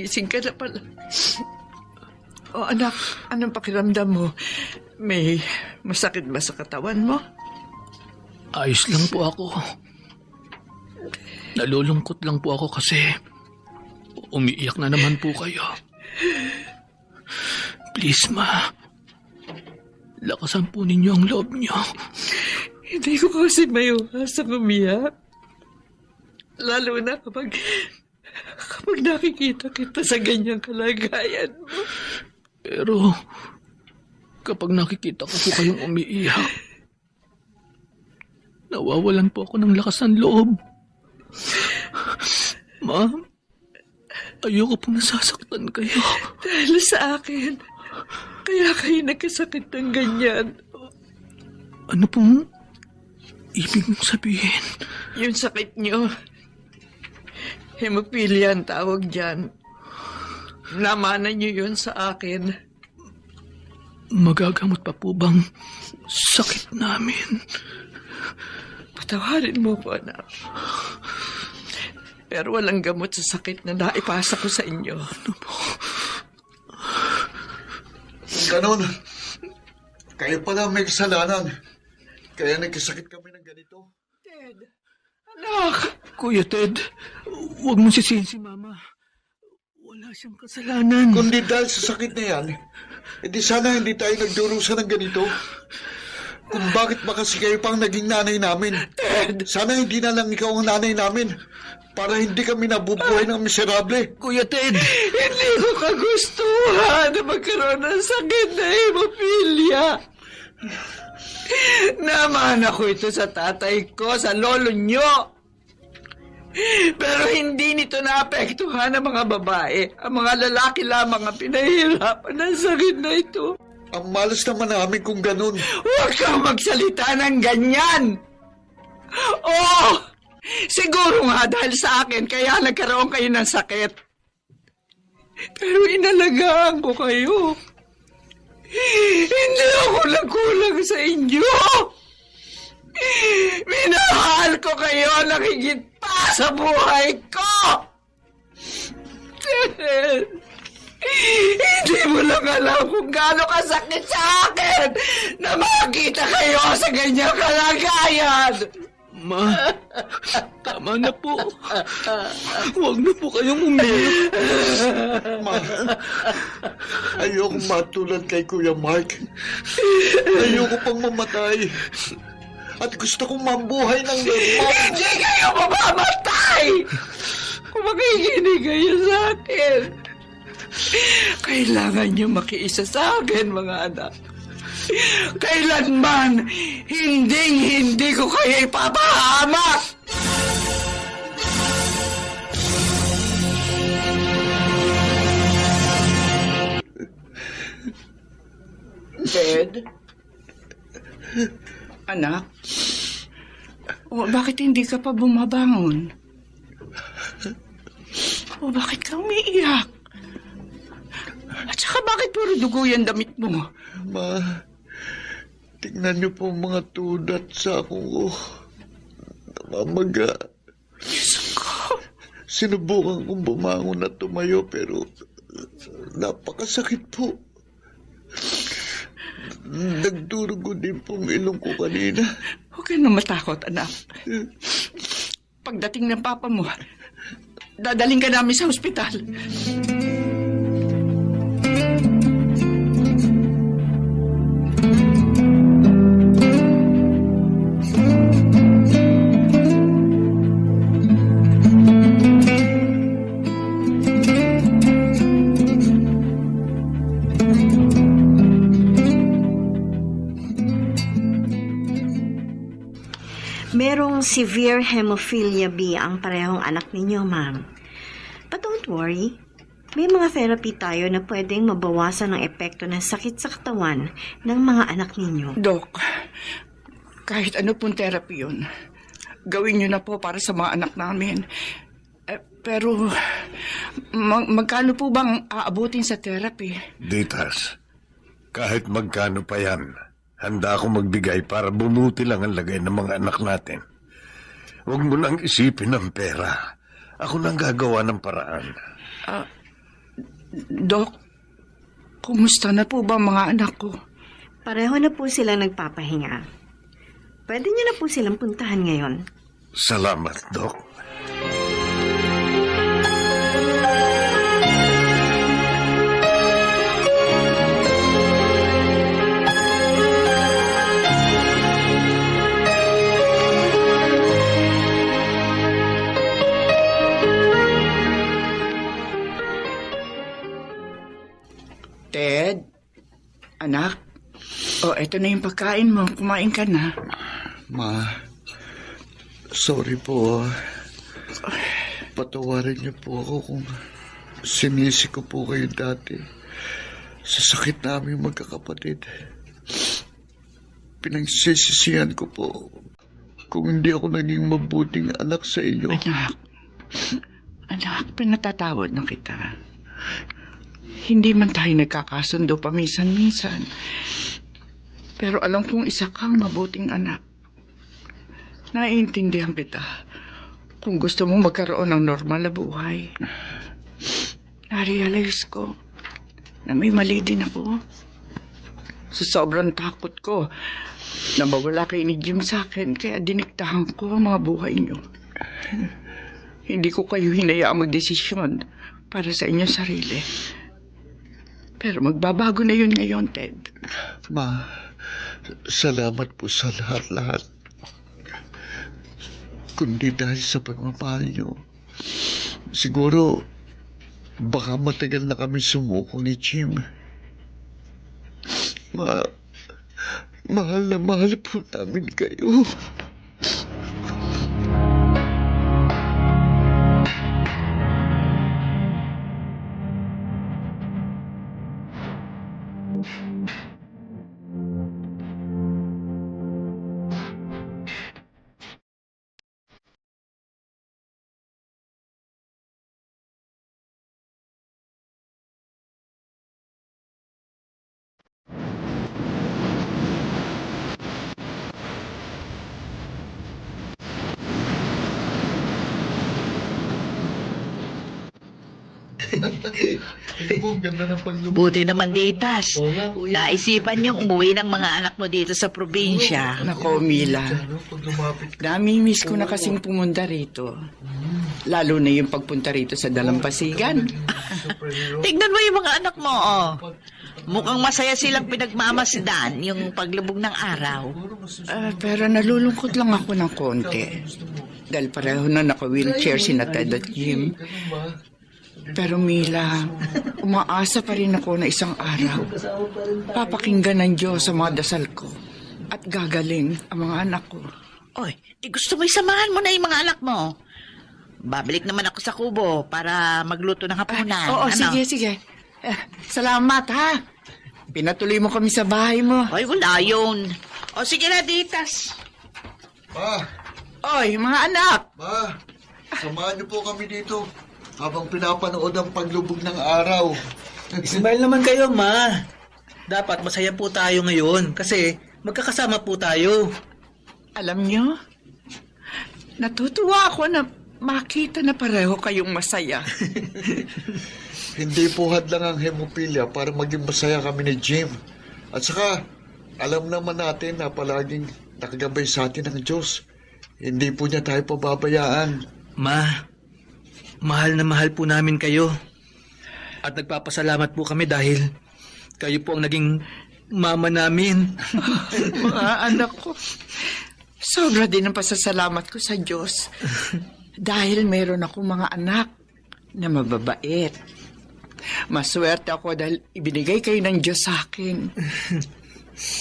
Gising ka na pala. O anak, anong pakiramdam mo? May masakit ba sa katawan mo? Ayos lang po ako. Nalulungkot lang po ako kasi umiiyak na naman po kayo. Please, Ma. Lakasan po ninyo ang loob niyo. Hindi ko kasi maiwasang umiyak. Lalo na kapag nakikita kita sa ganyang kalagayan mo. Pero kapag nakikita ko po kayong umiiyak, nawawalan po ako ng lakas ng loob. Ma, ayoko pong nasasaktan kayo. Dahil sa akin, Kaya kayo nagkasakit ng ganyan. Ano pong ibig mong sabihin? Yung sakit nyo, hemophilia ang tawag dyan. Namana nyo yun sa akin. Magagamot pa po bang sakit namin? Patawarin mo ko, anak. Pero walang gamot sa sakit na naipasa ko sa inyo. Ano po? Ganon. Kayo pala may kasalanan. Kaya nagkasakit kami ng ganito. Ted, anak! Kuya Ted, huwag mong sisihin si Mama. Wala siyang kasalanan. Kundi dahil sa sakit na yan, edi sana hindi tayo nagdurusa ng ganito. Kung bakit ba kasi kayo pang naging nanay namin? Sana hindi na lang ikaw ang nanay namin para hindi kami nabubuhay ng miserable. Kuya Ted! Hindi ko kagustuhan na magkaroon ng sakit na hemophilia. Naman ako ito sa tatay ko, sa lolo nyo. Pero hindi nito naapektuhan ang mga babae. Ang mga lalaki lamang ang pinahihirapan ng sakit na ito. Ang malas naman namin kung ganun. Huwag kang magsalita ng ganyan! Oo! Siguro nga dahil sa akin kaya nagkaroon kayo ng sakit. Pero inalagaan ko kayo. Hindi ako nagkulang sa inyo. Minahal ko kayo ng higit pa sa buhay ko. Hindi mo lang alam kung gaano kasakit sa akin na makita kayo sa ganyang kalagayan. Ma, tama na po. Huwag na po kayong umiyak. Ma, ayoko matulad kay Kuya Mark. Ayoko pang mamatay. At gusto kong mabuhay ng normal. Hindi kayo mamamatay! Kung makikinig kayo sa akin. Kailangan niyo makiisa sa akin, mga anak. Kailanman, hindi ko kayo ipapahamak! Ted? Anak? O bakit hindi ka pa bumabangon? O bakit ka umiiyak? At saka bakit puro dugo yung damit mo? Ma, tingnan niyo po mga tudat sa akong namamaga. Diyos ko. Sinubukan kong bumangon at tumayo pero napakasakit po. Nagdurugo din pong ilong ko kanina. Huwag ka na matakot, anak. Pagdating ng papa mo, dadaling ka namin sa ospital. Merong severe hemophilia B ang parehong anak ninyo, ma'am. But don't worry. May mga therapy tayo na pwedeng mabawasan ang epekto ng sakit sa katawan ng mga anak ninyo. Dok, kahit ano pong therapy yun, gawin nyo na po para sa mga anak namin. Pero, magkano po bang aabutin sa therapy? Ditas, kahit magkano pa yan, handa ako magbigay para bumuti lang ang lagay ng mga anak natin. Huwag mo nang isipin ang pera. Ako nang gagawa ng paraan. Dok, kumusta na po ba mga anak ko? Pareho na po sila nagpapahinga. Pwede niyo na po silang puntahan ngayon. Salamat, Dok. Ted, anak, eto na yung pagkain mo. Kumain ka na. Ma, sorry po. Patawarin niyo po ako kung sinisi ko po kayo dati. Sa sakit namin magkakapatid, pinagsisisihan ko po kung hindi ako naging mabuting anak sa inyo. Anak, pinatatawad na kita. Hindi man tayo nagkakasundo paminsan-minsan. Pero alam kong isa kang mabuting anak. Naiintindihan kita kung gusto mong magkaroon ng normal na buhay. Narealize ko na may mali din ako. Sa sobrang takot ko na mawala kayo ni Jim sa akin, kaya diniktahan ko ang mga buhay niyo. Hindi ko kayo hinayaang magdesisyon para sa inyong sarili. Pero magbabago na yun ngayon, Ted. Ma, salamat po sa lahat-lahat. Kundi dahil sa pagmamahal niyo, siguro baka matagal na kami sumuko ni Jim. Mahal na mahal po namin kayo. Buti naman, Ditas. Naisipan niyong umuwi ng mga anak mo dito sa probinsya. Nako, Mila. Nami-miss ko na kasing pumunta rito. Lalo na yung pagpunta rito sa Dalampasigan. Tignan mo yung mga anak mo, oh. Mukhang masaya silang pinagmamasdan yung paglubog ng araw. Pero nalulungkot lang ako ng konti. Dahil pareho na naka-wheelchair si Ted at Jim. Pero Mila, umaasa pa rin ako na isang araw papakinggan ng Diyos sa mga dasal ko at gagaling ang mga anak ko. Oy, gusto mo isamahan mo na yung mga anak mo? Babalik naman ako sa kubo para magluto ng hapunan. Oo, sige. Salamat, ha? Pinatuloy mo kami sa bahay mo. Ay, wala yun. O, sige na, Ditas. Ma! Oy, mga anak! Ma! Samahan niyo po kami dito habang pinapanood ang paglubog ng araw. Smile naman kayo, Ma. Dapat masaya po tayo ngayon kasi magkakasama po tayo. Alam nyo, natutuwa ako na makita na pareho kayong masaya. Hindi po hadlang ang hemophilia para maging masaya kami ni Jim. At saka, alam naman natin na palaging nakagabay sa atin ng Diyos. Hindi po niya tayo pababayaan. Ma, mahal na mahal po namin kayo. At nagpapasalamat po kami dahil kayo po ang naging mama namin. Mga anak ko, sobra din ang pasasalamat ko sa Diyos. Dahil meron ako mga anak na mababait. Maswerte ako dahil ibinigay kayo ng Diyos sa akin.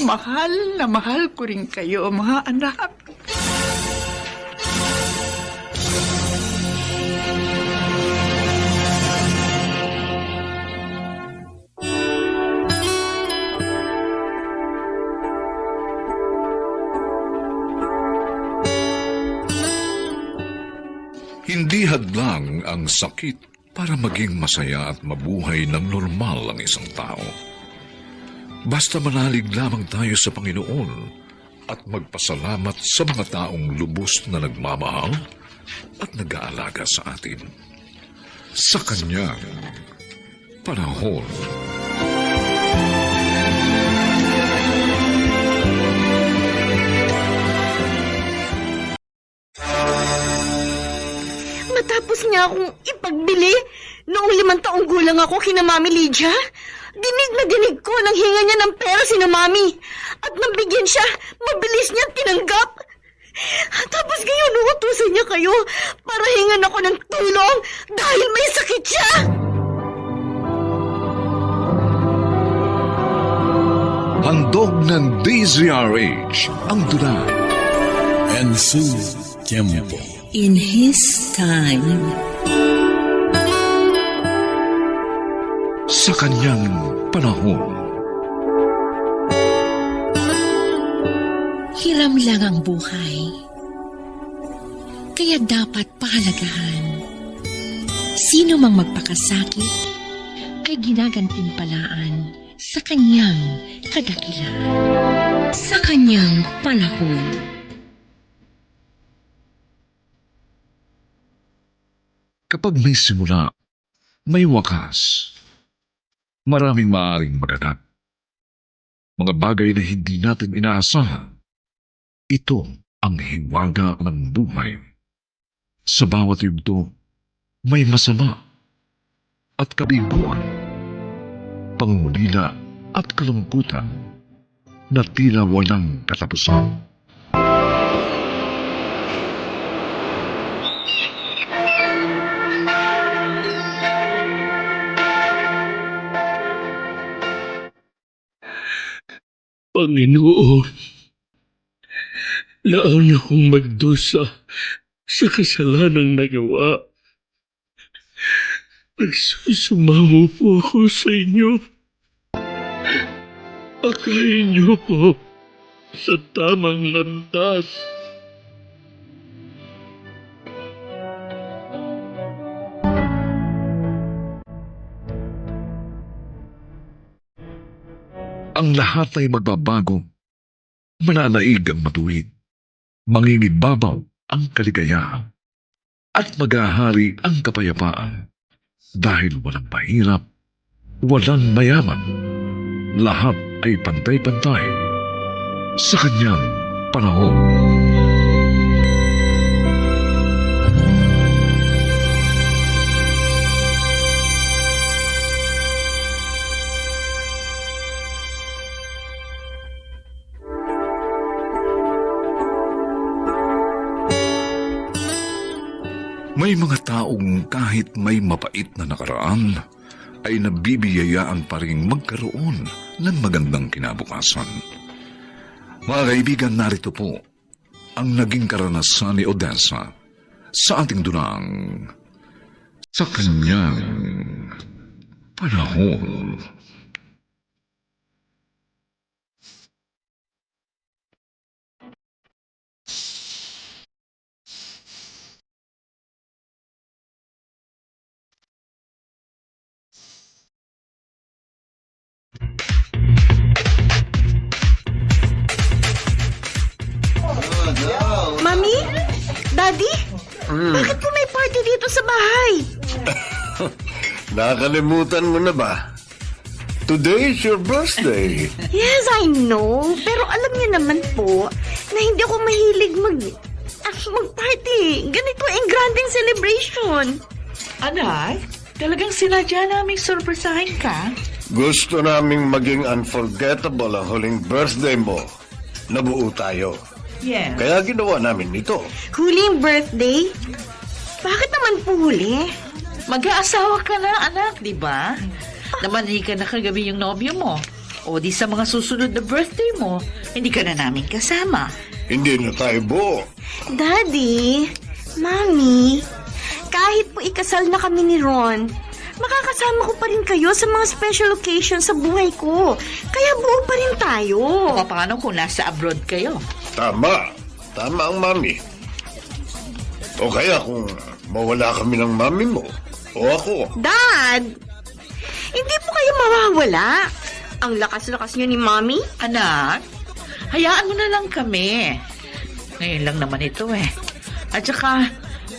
Mahal na mahal ko rin kayo, mga anak. Hindi hadlang ang sakit para maging masaya at mabuhay ng normal ang isang tao. Basta manalig lamang tayo sa Panginoon at magpasalamat sa mga taong lubos na nagmamahal at nag-aalaga sa atin. Sa Kanyang panahon. Matapos niya akong ipagbili noong 5 taong gulang ako kina Mami Lydia. Dinig na dinig ko nang hinga niya ng pera si na Mami. At nang bigyan siya, mabilis niya tinanggap. Tapos ngayon, uutusan niya kayo para hingan ako ng tulong dahil may sakit siya. Handog ng DZRH ang dula. En su tiempo. In His time. sa kanyang panahon. Hiram lang ang buhay. Kaya dapat pahalagahan. Sino mang magpakasakit ay ginagantimpalaan sa kanyang kadakilaan. Sa kanyang panahon. Kapag may simula, may wakas. Maraming maaaring maganap. Mga bagay na hindi natin inaasahan. Ito ang hiwaga ng buhay. Sa bawat yugto, may masama at kabiguan, pangungulila at kalungkutan na tila walang katapusan. Panginoon, laan akong magdusa sa kasalanang nagawa. Nagsusumamo po ako sa inyo. Akayin niyo po sa tamang landas. Ang lahat ay magbabago. Mananaig ang matuwid. Mangingibabaw ang kaligayahan. At maghahari ang kapayapaan. Dahil walang mahirap, walang mayaman. Lahat ay pantay-pantay sa kanyang panahon. May mga taong kahit may mapait na nakaraan, ay nabibiyayaan pa rin magkaroon ng magandang kinabukasan. Mga kaibigan, narito po ang naging karanasan ni Odessa sa ating dunang sa kanyang panahon. Mami? Daddy? Bakit po may party dito sa bahay? Nakalimutan mo na ba? Today is your birthday. Yes, I know. Pero alam niyo naman po na hindi ako mahilig mag-party. Ganito ang granding celebration. Anak, talagang sinadya naming surpresahin ka? Gusto naming maging unforgettable ang huling birthday mo. Nabuo tayo. Yes. Kaya ginawa namin ito. Huling birthday? Bakit naman po huli? Mag-aasawa ka na, anak, di ba? Namanhi ka na kagabi yung nobyo mo. O di sa mga susunod na birthday mo, hindi ka na namin kasama. Hindi na tayo buo. Daddy, Mami, kahit po ikasal na kami ni Ron, makakasama ko pa rin kayo sa mga special occasions sa buhay ko. Kaya buo pa rin tayo. O paano kung nasa abroad kayo? Tama. Tama ang mami. O kaya kung mawala kami ng mami mo, o ako. Dad, hindi po kayo mawawala. Ang lakas-lakas niyo ni Mami. Anak, hayaan mo na lang kami. Ngayon lang naman ito eh. At saka,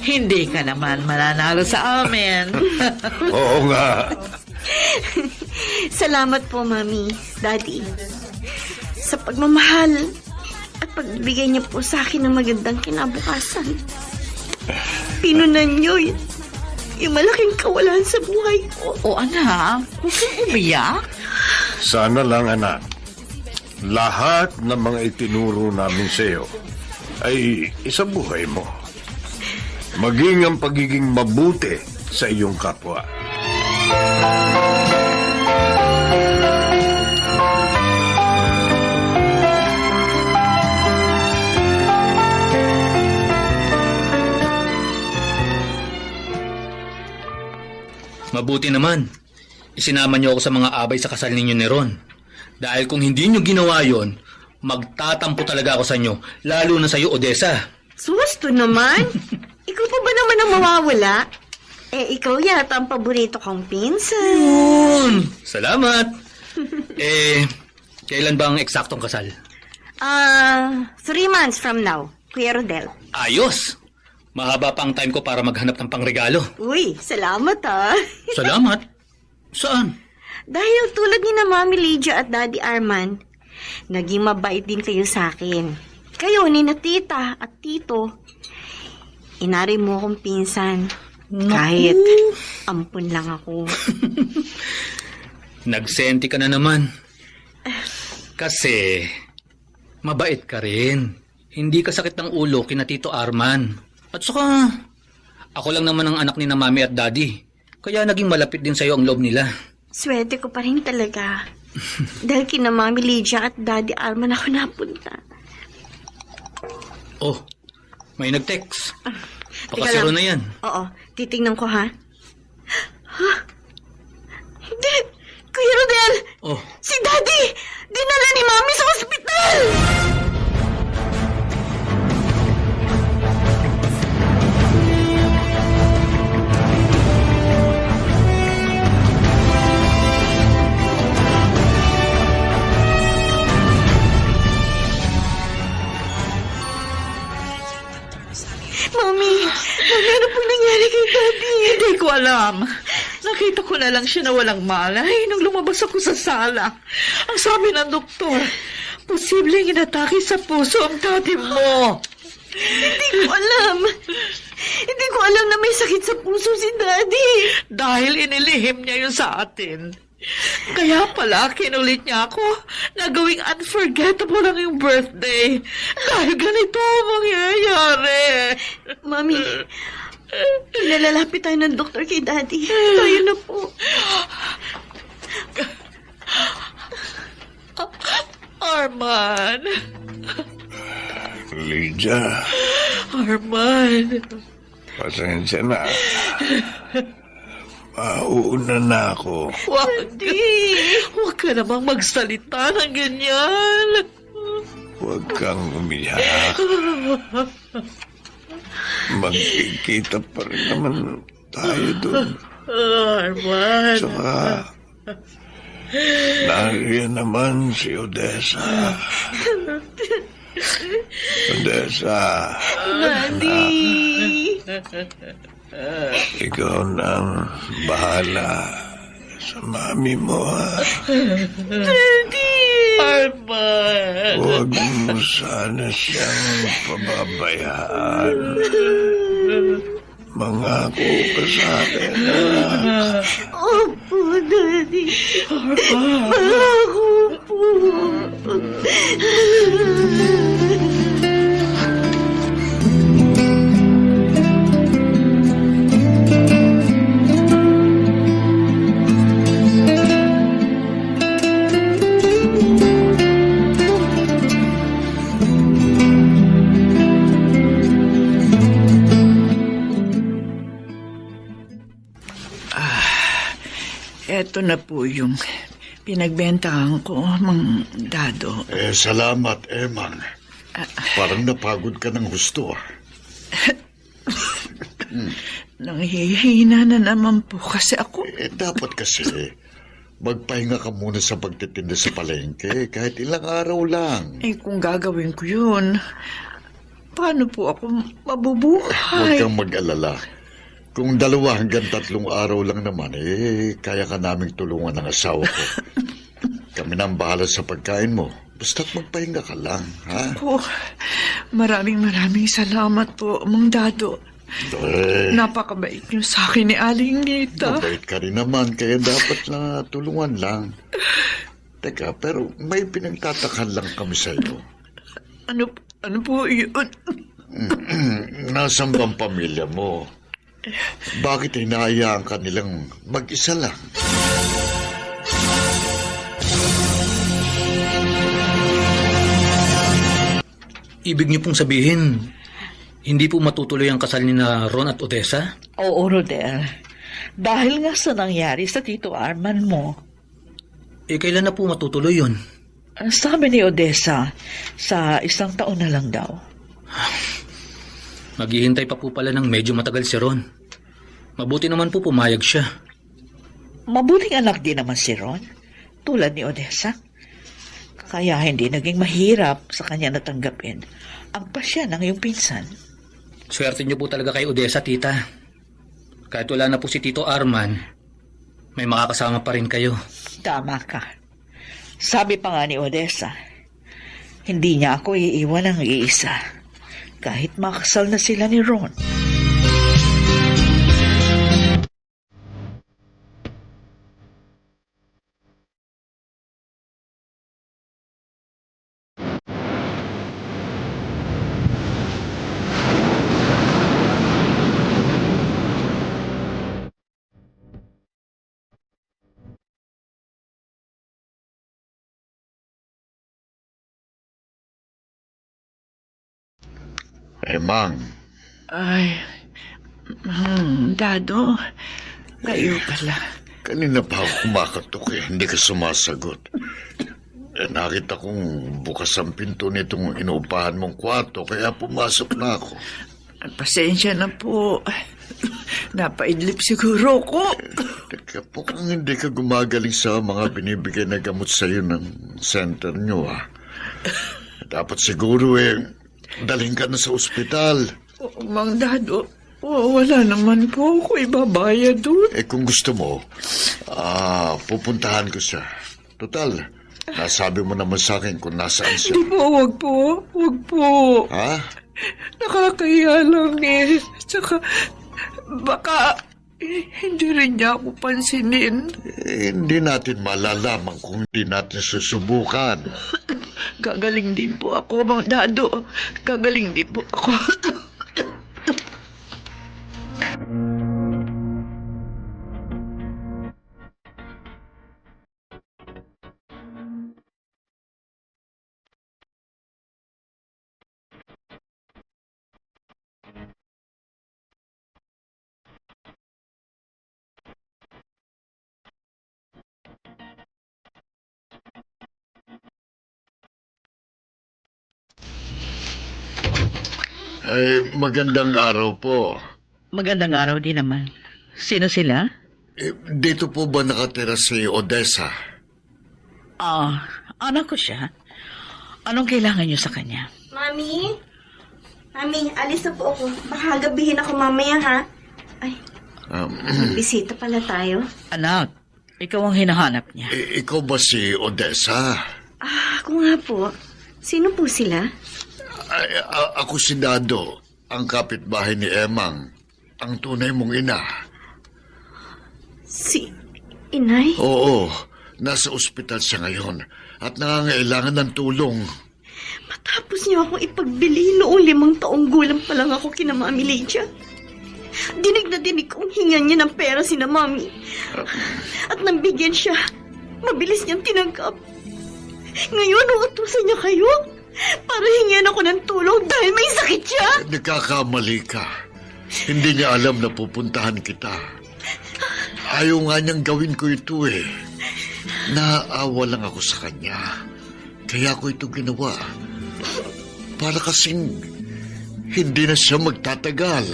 hindi ka naman mananalo sa amin. Oo nga. Salamat po, Mami, Daddy. Sa pagmamahal at pagbigay niyo po sa akin ng magandang kinabukasan. Pinunan niyo yung malaking kawalan sa buhay ko. O anak, huwag kang umiyak. Sana lang, anak. Lahat ng mga itinuro namin sa iyo ay isang buhay mo. Maging ang pagiging mabuti sa iyong kapwa. Mabuti naman. isinama niyo ako sa mga abay sa kasal ninyo ni Ron. Dahil kung hindi niyo ginawa yon, magtatampo talaga ako sa inyo, lalo na sa iyo, Odessa. Susto naman. Ikaw pa ba naman ang mawawala? Ikaw yata ang paborito kong pinsan. Salamat. Kailan ba ang eksaktong kasal? 3 months from now, Kuya Rodel. Ayos! Mahaba pa ang time ko para maghanap ng pangregalo. Uy, salamat Salamat? Saan? Dahil tulad ni na Mami Lydia at Daddy Arman, naging mabait din kayo sa akin. Kayo ni na Tita at Tito, inari mo akong pinsan. Kahit ampun lang ako. Nagsenti ka na naman. Kasi, mabait ka rin. Hindi ka sakit ng ulo kina Tito Arman. At saka, ako lang naman ang anak ni na Mami at Daddy. Kaya naging malapit din sa'yo ang loob nila. Swerte ko pa rin talaga. Dahil kina Mami Lydia at Daddy Arman ako napunta. Oh, may nag-text. Teka Pakasiro lang. na yan. Oo, titingnan ko ha. Hindi! Kuya Rodel! Oh, Si Daddy! Dinala ni Mami sa ospital! Mami, ano po nangyari kay Daddy? Hindi ko alam. Nakita ko na lang siya na walang malay nung lumabas ako sa sala. Ang sabi ng doktor, posibleng inatake sa puso ang daddy mo. Hindi ko alam. Hindi ko alam na may sakit sa puso si Daddy. Dahil inilihim niya yun sa atin. Kaya pala, kinulit niya ako na gawing unforgettable ang yung birthday. Dahil ganito ang mangyayari. Mami, pinalalapit tayo ng doktor kay Daddy. Tayo na po. Arman. Lydia, Arman. pasensya na. Mauuna na ako. Huwag ka namang magsalita ng ganyan. Huwag kang umiyak. Magkikita pa rin naman tayo doon. Arman. Tsaka, nariyan naman si Odessa. Odessa. Daddy. Ikaw nang bahala sa mami mo, ha? Daddy. Arman. Huwag mo sana siyang pababayaan. Mangako ka sa akin, ha? Opo, Daddy. Mangako po. Eto na po yung pinagbentahan ko, Mang Dado. Salamat, Emang. Parang napagod ka ng husto, Nanghihina na naman po kasi ako. Dapat kasi, magpahinga ka muna sa pagtitinda sa palengke, kahit ilang araw lang. Kung gagawin ko yun, paano po ako Huwag mabubuhay? kang mag-alala. Kung 2 hanggang 3 araw lang naman, kaya ka naming tulungan ng asawa ko. Kami na ang bahala sa pagkain mo. Basta't magpahinga ka lang, ha? Po, maraming salamat po, Mang Dado. Napakabait niyo sa akin ni Aling Nita. Mabait ka rin naman, kaya dapat na tulungan lang. Teka, pero may pinagtatakan lang kami sa iyo. Ano po yun? Nasaan bang pamilya mo? Bakit hinahayaan ka nilang mag-isa lang? Ibig niyo pong sabihin, hindi po matutuloy ang kasal ni na Ron at Odessa? Oo, Rodel. Dahil nga sa nangyari sa Tito Arman mo, Kailan na po matutuloy yun? ang sabi ni Odessa, sa 1 taon na lang daw. Maghihintay pa po pala ng medyo matagal si Ron. Mabuti naman po pumayag siya. Mabuting anak din naman si Ron, tulad ni Odessa. Kaya hindi naging mahirap sa kanya natanggapin ang pasya ng iyong pinsan. Swerte niyo po talaga kay Odessa, tita. Kahit wala na po si Tito Arman, may makakasama pa rin kayo. Tama ka. Sabi pa nga ni Odessa, hindi niya ako iiwan ng iisa, kahit makasal na sila ni Ron. Mang, Ay, Dado, kayo pala. kanina pa ako kumakatok hindi ka sumasagot. Nakita kong bukas ang pinto nitong inuupahan mong kwarto, kaya pumasok na ako. Pasensya na po. Napaidlip siguro ko. Teka po, kung hindi ka gumagaling sa mga binibigay na gamot sa'yo ng center nyo, dapat siguro dalhin ka na sa ospital. Mang Dado, wala naman po ako ibabayad doon. Kung gusto mo, pupuntahan ko siya. Total, nasabi mo naman sa akin kung nasaan siya. Hindi po, wag po. Ha? Nakakahiya lang Tsaka, baka hindi rin niya ako pansinin. Hindi natin malalaman kung hindi natin susubukan. Gagaling din po ako, Mang Dado. Gagaling din po ako. Magandang araw po. Magandang araw din naman. Sino sila? Dito po ba nakatira si Odessa? Anak ko siya. Anong kailangan niyo sa kanya? Mami? Mami, alis na po ako. Baka gabihin ako mamaya, ha? Ay, bisita pala tayo. Anak, ikaw ang hinahanap niya. Ikaw ba si Odessa? Ako nga po. Sino po sila? Ako si Dado, ang kapitbahay ni Emang, ang tunay mong ina. Si Inay? Oo, nasa ospital siya ngayon at nangangailangan ng tulong. Matapos niyo akong ipagbili noong 5 taong gulang pa lang ako kina Mami Lydia. Dinig na dinig kong hingan niya ng pera si na Mami. At nang bigyan siya, mabilis niyang tinanggap. Ngayon, uutusan niya kayo para hingyan ako ng tulong dahil may sakit siya. Nagkakamali ka. Hindi niya alam na pupuntahan kita. Ayaw nga niyang gawin ko ito Naawa lang ako sa kanya. Kaya ko ito ginawa. Para kasing hindi na siya magtatagal.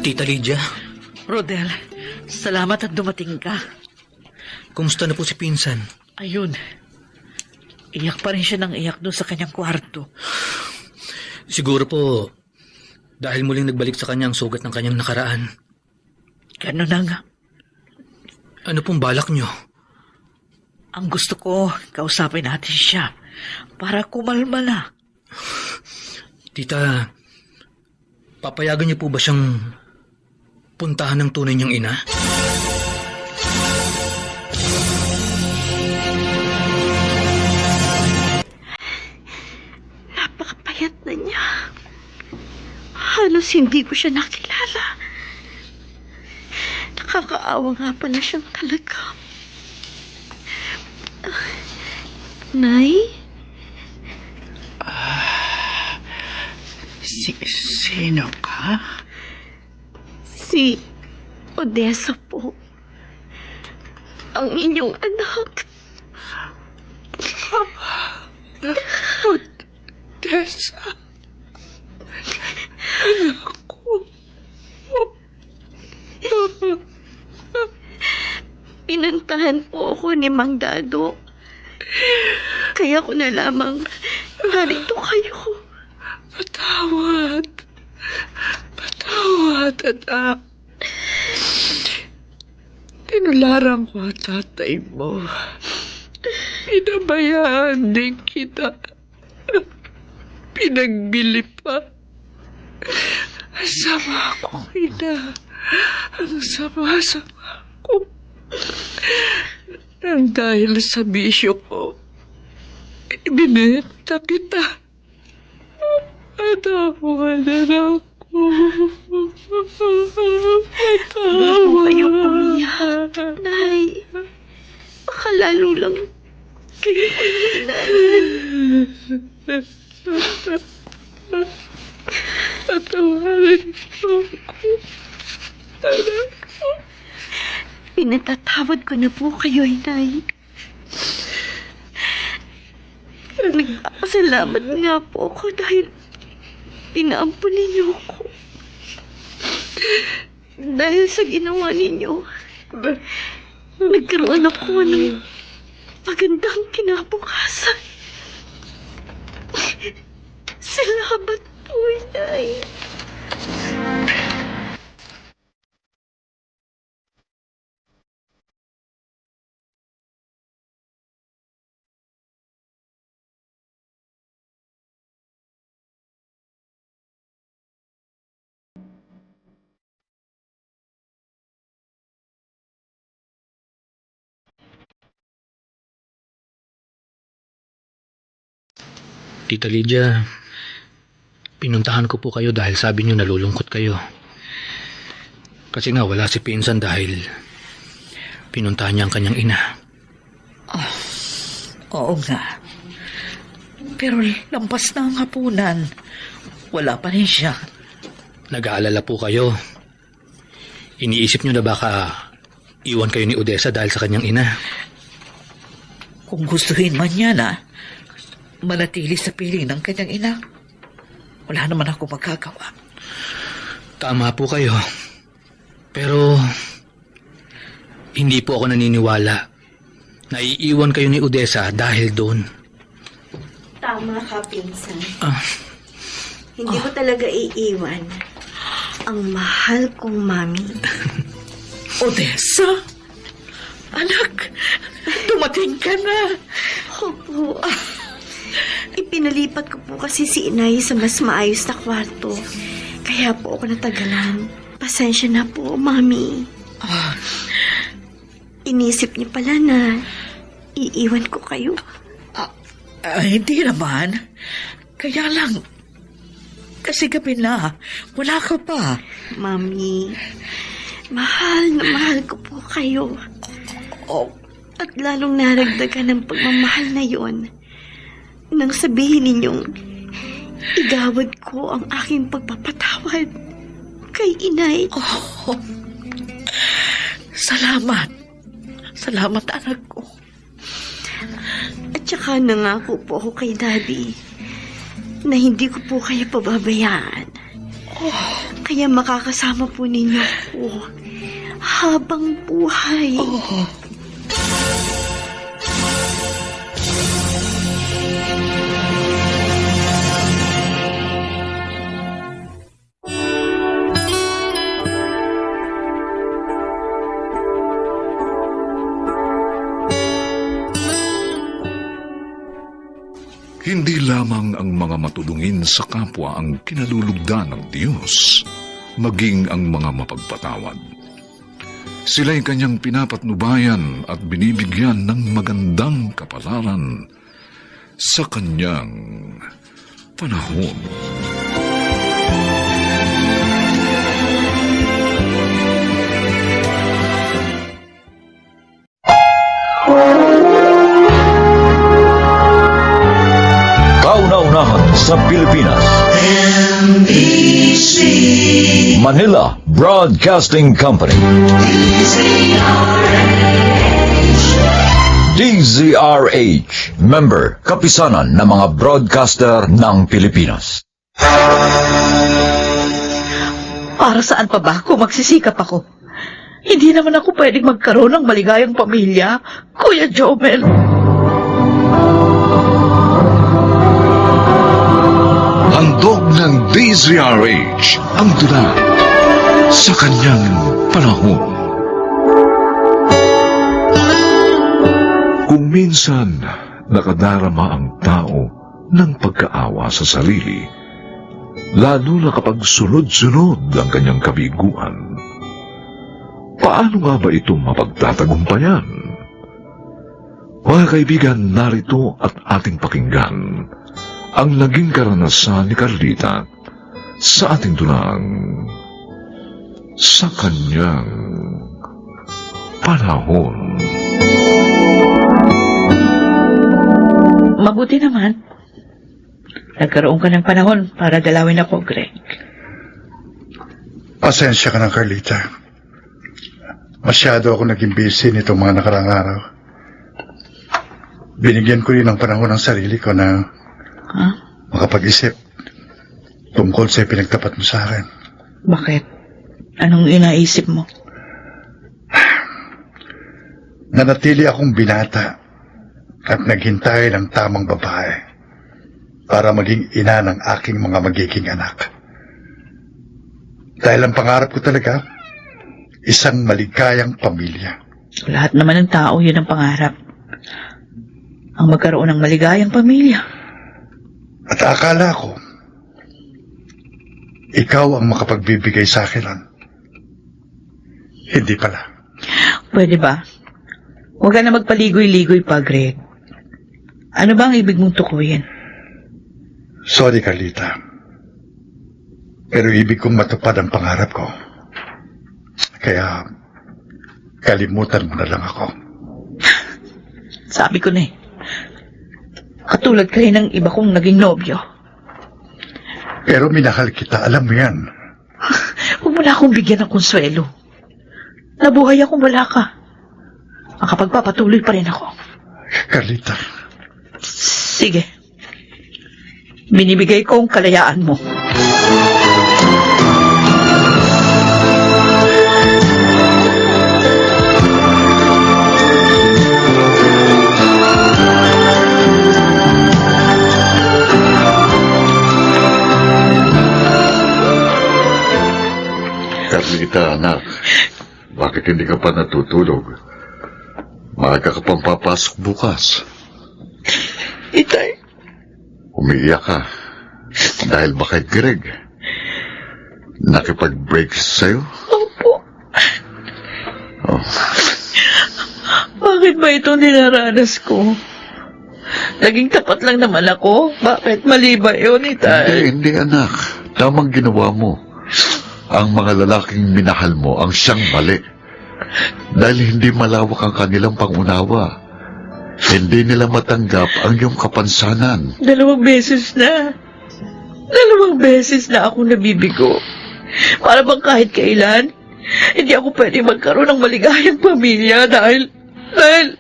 Tita Lydia, Rodel, salamat at dumating ka. kumusta na po si Pinsan? Ayun. Iyak pa rin siya ng iyak doon sa kanyang kwarto. Siguro po, dahil muling nagbalik sa kanya ang sugat ng kanyang nakaraan. Ganun na nga. Ano pong balak niyo? Ang gusto ko, kausapin natin siya para kumalma na. Tita, papayagan niyo po ba siyang puntahan ng tunay niyang ina? Tapos hindi ko siya nakilala. Nakakaawa nga pala siyang talaga. Nay? Sino ka? Si Odessa po. Ang inyong anak. Odessa. Pinuntahan po ako ni Mang Dado. Kaya ko na lamang narito kayo. Patawad. Patawad, anak. Tinularan ko ang tatay mo. Pinabayaan din kita. Pinagbili pa. Ang sama ko, ina. Ang sama-sama ko. Nang dahil sa bisyo ko, ibinenta kita. Patawad na ako. Huwag po kayo umiyak, Nay. Baka lalo lang kayo panghilalan. Patawarin mo ako. Anak ko. Pinatatawad ko na po kayo, Nay. Nagpapasalamat nga po ako dahil pinaampun ninyo ako. Dahil sa ginawa ninyo, nagkaroon ako ng magandang kinabukasan. Salamat po, Nay. Tita Lydia, pinuntahan ko po kayo dahil sabi niyo nalulungkot kayo. Kasi nga wala si Pinsan dahil pinuntahan niya ang kanyang ina. Oo nga. Pero lampas na ang hapunan. Wala pa rin siya. Nag-aalala po kayo. Iniisip niyo na baka iwan kayo ni Odessa dahil sa kanyang ina. Kung gustuhin man niya na manatili sa piling ng kanyang ina, wala naman ako magagawa. Tama po kayo. Pero hindi po ako naniniwala na iiwan kayo ni Odessa dahil doon. Tama ka, Pinsan. Hindi ko talaga iiwan ang mahal kong mami. Odessa? Anak, dumating ka na. Opo. Ipinalipat ko po kasi si Inay sa mas maayos na kwarto. Kaya po ako natagalan. Pasensya na po, Mami. Inisip niyo pala na iiwan ko kayo. Hindi naman. Kaya lang, kasi gabi na, wala ka pa. Mami, mahal na mahal ko po kayo. At lalong naragdagan ng pagmamahal na yon nang sabihin ninyong igawad ko ang aking pagpapatawad kay Inay. Salamat. Salamat, anak ko. At saka nangako po ako kay Daddy na hindi ko po kayo pababayaan. Kaya makakasama po ninyo ako habang buhay. Hindi lamang ang mga matulungin sa kapwa ang kinalulugdan ng Diyos, maging ang mga mapagpatawad. Sila'y kanyang pinapatnubayan at binibigyan ng magandang kapalaran sa kanyang panahon. sa Pilipinas. Manila Broadcasting Company. DZRH, member, kapisanan ng mga broadcaster ng Pilipinas. Para saan pa ba kung magsisikap ako? Hindi naman ako pwedeng magkaroon ng maligayang pamilya, Kuya Jomel. Handog ng DZRH ang dula sa kanyang panahon. Kung minsan nakadarama ang tao ng pagkaawa sa sarili, lalo na kapag sunod-sunod ang kanyang kabiguan, paano nga ba ito mapagtatagumpayan? Mga kaibigan, narito at ating pakinggan ang naging karanasan ni Carlita sa ating tunang sa kanyang panahon. Mabuti naman. Nagkaroon ka ng panahon para dalawin ako, Greg. Pasensya ka na, Carlita. Masyado ako naging busy nitong mga nakarang araw. Binigyan ko rin ng panahon ng sarili ko na makapag-isip tungkol sa pinagtapat mo sa akin. Bakit? Anong inaisip mo? Nanatili akong binata at naghintay ng tamang babae para maging ina ng aking mga magiging anak. Dahil ang pangarap ko talaga, isang maligayang pamilya. Lahat naman ng tao, yun ang pangarap. Ang magkaroon ng maligayang pamilya. At akala ko, ikaw ang makapagbibigay sa akin nun. Hindi pala. Pwede ba? Huwag ka na magpaligoy-ligoy pa, Greg. Ano ba ang ibig mong tukuyin? Sorry, Carlita. Pero ibig kong matupad ang pangarap ko. Kaya, kalimutan mo na lang ako. Sabi ko na eh. Katulad kayo ng iba kong naging nobyo. Pero minahal kita, alam mo yan. Huwag mo na akong bigyan ng konsuelo. Nabuhay akong wala ka. Makapagpapatuloy pa rin ako. Carlita. Sige. Binibigay ko ang kalayaan mo. Carlita, anak, bakit hindi ka pa natutulog? Maaga ka pang papasok bukas. Itay. Umiiyak ka. Dahil ba kay Greg? Nakipag-break sa'yo? Opo. Oh. Bakit ba ito nilaranas ko? Naging tapat lang naman ako. Bakit mali ba yun, Itay? Hindi, anak. Tamang ginawa mo. Ang mga lalaking minahal mo ang siyang mali. Dahil hindi malawak ang kanilang pangunawa. Hindi nila matanggap ang iyong kapansanan. 2 beses na. 2 beses na ako nabibigo. Para bang kahit kailan, hindi ako pwede magkaroon ng maligayang pamilya dahil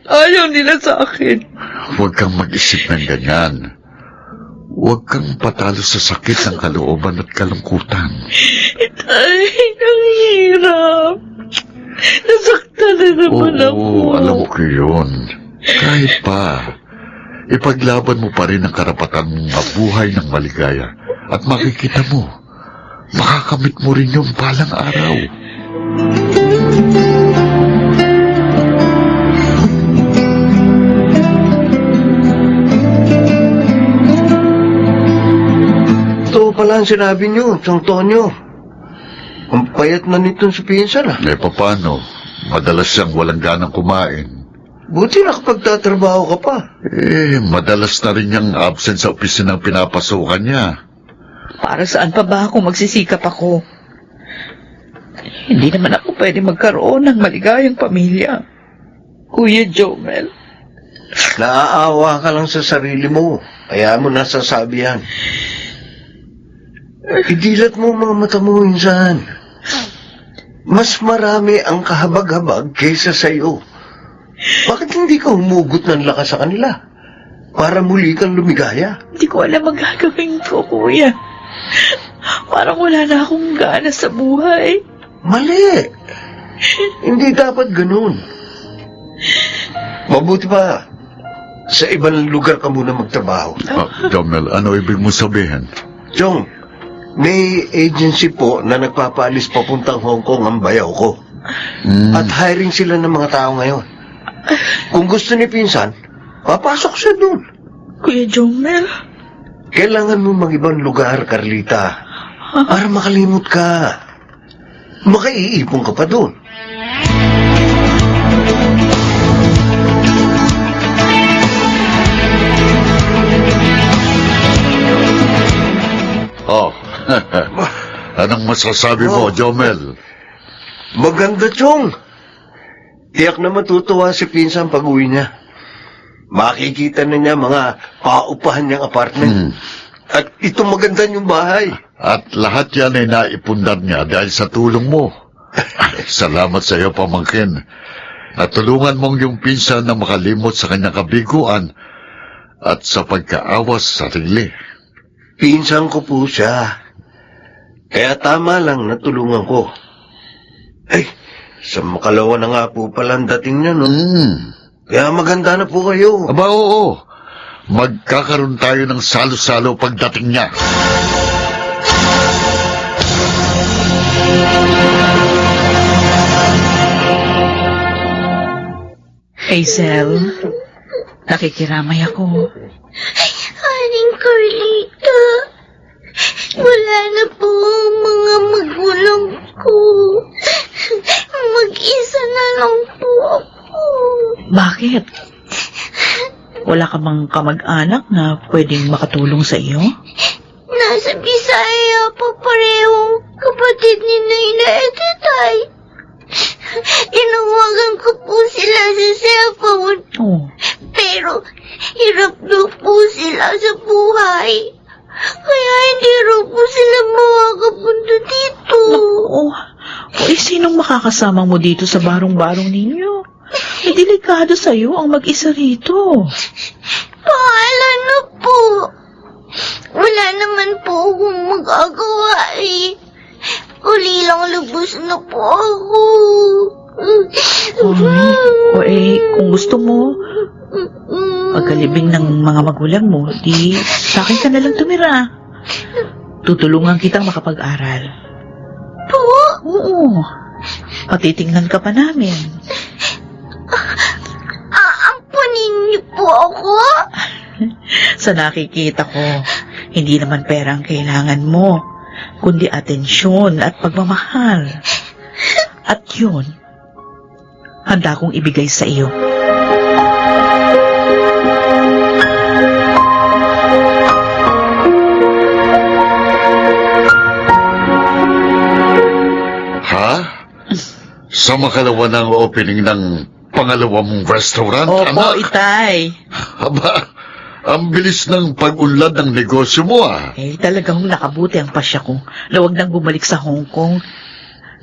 ayaw nila sa akin. Huwag kang mag-isip ng ganyan. Huwag kang patalo sa sakit ng kalooban at kalungkutan. Itay, ang hirap. Nasaktan na naman ako. Oo, alam ko yun. Kahit pa, ipaglaban mo pa rin ang karapatan mong mabuhay ng maligaya. At makikita mo, makakamit mo rin yung balang araw. Totoo pala ang sinabi niyo, Sang Tonyo. Ang payat na nitong si Pinsan, ah. Paano? Madalas siyang walang ganang kumain. Buti nakapagtatrabaho ka pa. Madalas na rin niyang absent sa opisina ng pinapasukan niya. Para saan pa ba ako magsisikap ako? Hindi naman ako pwede magkaroon ng maligayang pamilya. Kuya Jomel. Naaawa ka lang sa sarili mo. Kaya mo nasasabi yan. Idilat mo ang mga mata mo, insan. Mas marami ang kahabag-habag kaysa sa'yo. Bakit hindi ka humugot ng lakas sa kanila? Para muli kang lumigaya. Hindi ko alam ang gagawin ko, kuya. Parang wala na akong gana sa buhay. Mali. Hindi dapat ganun. Mabuti pa, sa ibang lugar ka muna magtrabaho. Jomel, ano ibig mo sabihin? Chong, may agency po na nagpapaalis papuntang Hong Kong ang bayaw ko. At hiring sila ng mga tao ngayon. Kung gusto ni Pinsan, papasok siya doon. Kuya Jomel? Kailangan mo mag-ibang lugar, Carlita. Para makalimot ka. Makaiipon ka pa doon. Oh, anong masasabi mo, Jomel? Maganda, Chong. Tiyak na matutuwa si Pinsan pag-uwi niya. Makikita na niya mga paupahan niyang apartment. At ito maganda niyong bahay. At lahat yan ay naipundar niya dahil sa tulong mo. Salamat sa iyo, pamangkin. At tulungan mong yung pinsan na makalimot sa kanyang kabiguan at sa pagkaawas sa sarili. Pinsan ko po siya. Kaya tama lang na tulungan ko. Ay, sa makalawa na nga po palang dating niya, no? Kaya maganda na po kayo. Aba, oo. Magkakaroon tayo ng salo-salo pagdating niya. Hazel, nakikiramay ako. Aling Carlita, wala na po ang mga magulang ko. Mag-isa na lang po ako. Bakit? Wala ka bang kamag-anak na pwedeng makatulong sa iyo? Nasa Bisaya pa parehong kapatid ni Naina at Tatay. Tinawagan ko po sila sa cellphone. Oh. Pero hirap daw po sila sa buhay. Kaya hindi raw po sila makakapunta dito. Oh, sinong makakasama mo dito sa barong-barong ninyo? Delikado sa'yo ang mag-isa rito. Paala na po. Wala naman po akong magagawa eh. Uli lang lubos na po ako. Kung gusto mo, pagkalibing ng mga magulang mo, di sa akin ka nalang tumira. Tutulungan kitang makapag-aral. Po? Oo. Patitingnan ka pa namin. Aampunin niyo po ako? Sa nakikita ko, hindi naman pera ang kailangan mo, kundi atensyon at pagmamahal. At yun, handa kong ibigay sa iyo. Ha? Sa makalawa ng opening ng pangalawa mong restaurant, Opo, anak? Itay. Aba, ang bilis ng pag-unlad ng negosyo mo, ah. Talagang nakabuti ang pasya ko na huwag nang bumalik sa Hong Kong.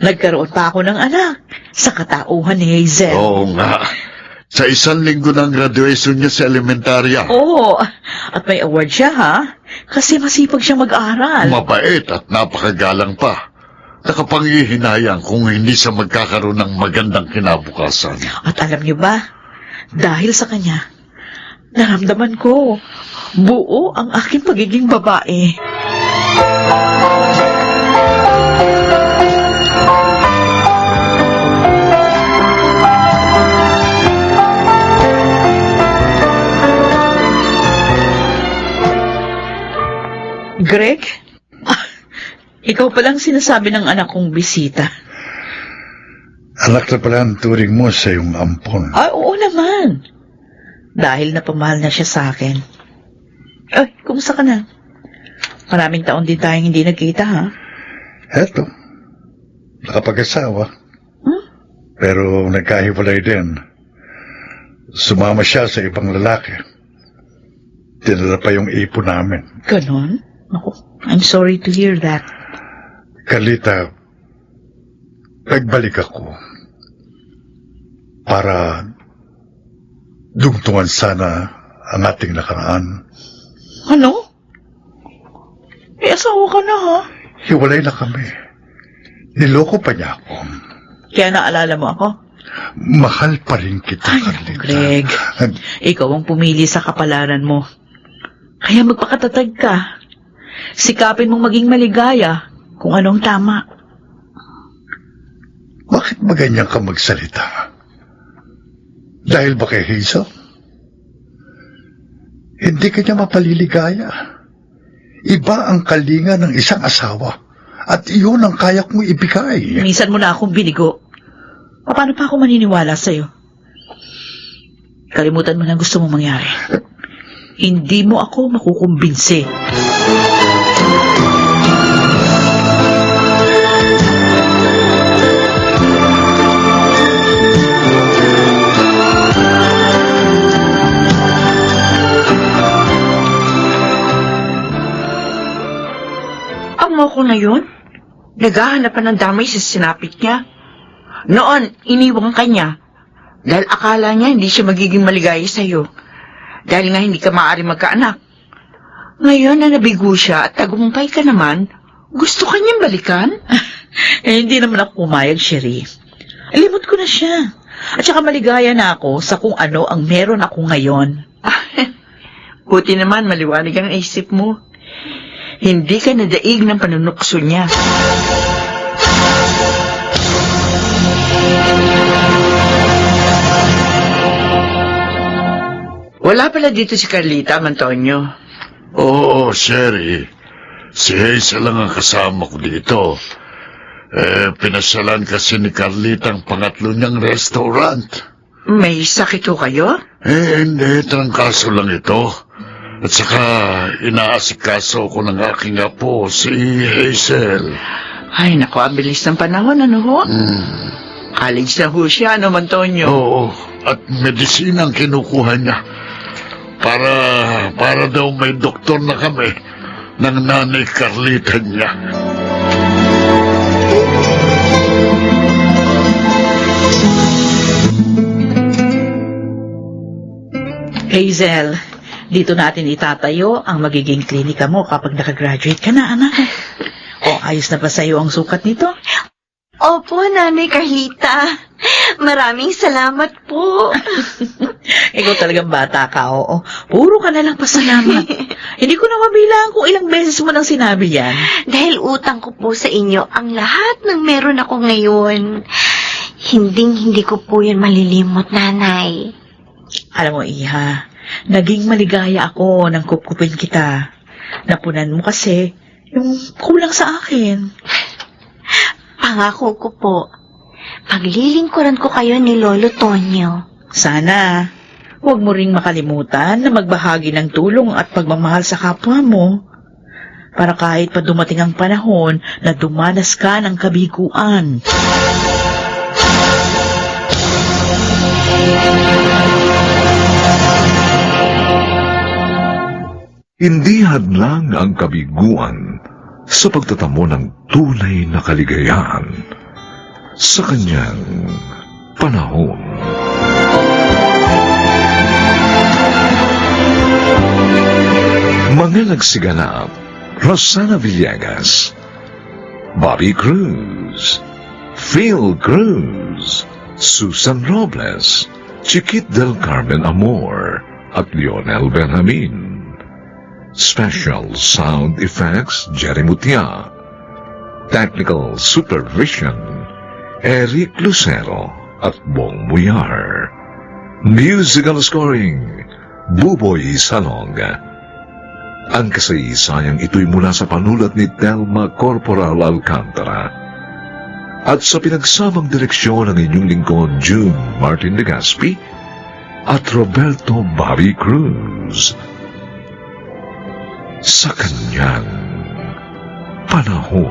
Nagkaroon pa ako ng anak sa katauhan ni Hazel. Oo nga. Sa 1 linggo ng graduation niya sa elementarya. Oo, at may award siya, ha? Kasi masipag siyang mag-aral. Mabait at napakagalang pa. Nakapangihinayang kung hindi siya magkakaroon ng magandang kinabukasan. At alam niyo ba, dahil sa kanya, naramdaman ko, buo ang aking pagiging babae. Greg? Ikaw palang sinasabi ng anak kong bisita. Anak na pala ang turing mo sa iyong ampon. Oo naman. Dahil napamahal na siya sa akin. Ay, kumusta ka na? Maraming taon din tayong hindi nagkita, ha? Eto, nakapag-asawa. Pero nagkahiwalay din. Sumama siya sa ibang lalaki. Tinala pa yung ipon namin. Ganon? Naku, I'm sorry to hear that. Carlita, nagbalik ako para dugtungan sana ang ating nakaraan. Ano? Asawa ka na, ha? Hiwalay na kami. Niloko pa niya ako. Kaya naalala mo ako? Mahal pa rin kita, Ay, Carlita. Greg. Ikaw ang pumili sa kapalaran mo. Kaya magpakatatag ka. Sikapin mong maging maligaya kung anong tama. Bakit ba ganyan ka magsalita? Dahil ba kay Hazel? Hindi ka niya mapaliligaya. Iba ang kalinga ng isang asawa at iyon ang kaya kong ibigay. Minsan mo na akong binigo. Paano pa ako maniniwala sa'yo? Kalimutan mo na gusto mong mangyari. Hindi mo ako makukumbinsi. Amo ko na yun? Naghahanap pa ng damay sa sinapit niya. Noon, iniwang ka niya. Dahil akala niya hindi siya magiging maligaya sa'yo. Dahil nga hindi ka maaari magkaanak. Ngayon na nabigo siya at tagumpay ka naman, gusto ka niyang balikan? Hindi naman ako pumayag, Sherry. Alimot ko na siya. At saka maligaya na ako sa kung ano ang meron ako ngayon. Buti naman maliwanag ang isip mo. Hindi ka nadaig ng panunukso niya. Wala pala dito si Carlita, Antonio. Oo, Sherry. Si Hazel lang ang kasama ko dito. Pinasyalan kasi ni Carlita ang pangatlo niyang restaurant. May sakit ho kayo? Hindi. Trangkaso lang ito. At saka, inaasikaso ko ng aking apo, si Hazel. Ay, naku, ang bilis ng panahon, ano ho? College na ho siya, ano, Antonio? Oo, at medisina ang kinukuha niya. Para daw may doktor na kami ng nanay Carlita niya. Hazel, dito natin itatayo ang magiging klinika mo kapag nakagraduate ka na, anak. O, ayos na ba sa'yo ang sukat nito? Opo, Nanay Carlita. Maraming salamat po. Ikaw talagang bata ka, oo. Puro ka na lang pasalamat. Hindi ko na mabilang kung ilang beses mo nang sinabi yan. Dahil utang ko po sa inyo ang lahat ng meron ako ngayon. Hindi ko po yan malilimot, Nanay. Alam mo, Iha, naging maligaya ako nang kupkupin kita. Napunan mo kasi yung kulang sa akin. Pangako ko po, paglilingkuran ko kayo ni Lolo Tonyo. Sana, huwag mo ring makalimutan na magbahagi ng tulong at pagmamahal sa kapwa mo. Para kahit pa dumating ang panahon na dumanas ka ng kabiguan. Hindi hadlang ang kabiguan sa pagtatamo ng tunay na kaligayahan sa kanyang panahon. Mga nagsiganap: Rosana Villegas, Bobby Cruz, Phil Cruz, Susan Robles, Chiquit del Carmen Amor, at Lionel Benjamin. Special Sound Effects, Jerry Mutia. Technical Supervision, Eric Lucero at Bong Muyar. Musical Scoring, Buboy Salong. Ang kasaysayang ito'y mula sa panulat ni Telma Corporal Alcantara at sa pinagsamang direksyon ng inyong lingkod June Martin Legaspi at Roberto Bobby Cruz. Sa kanyang panahon.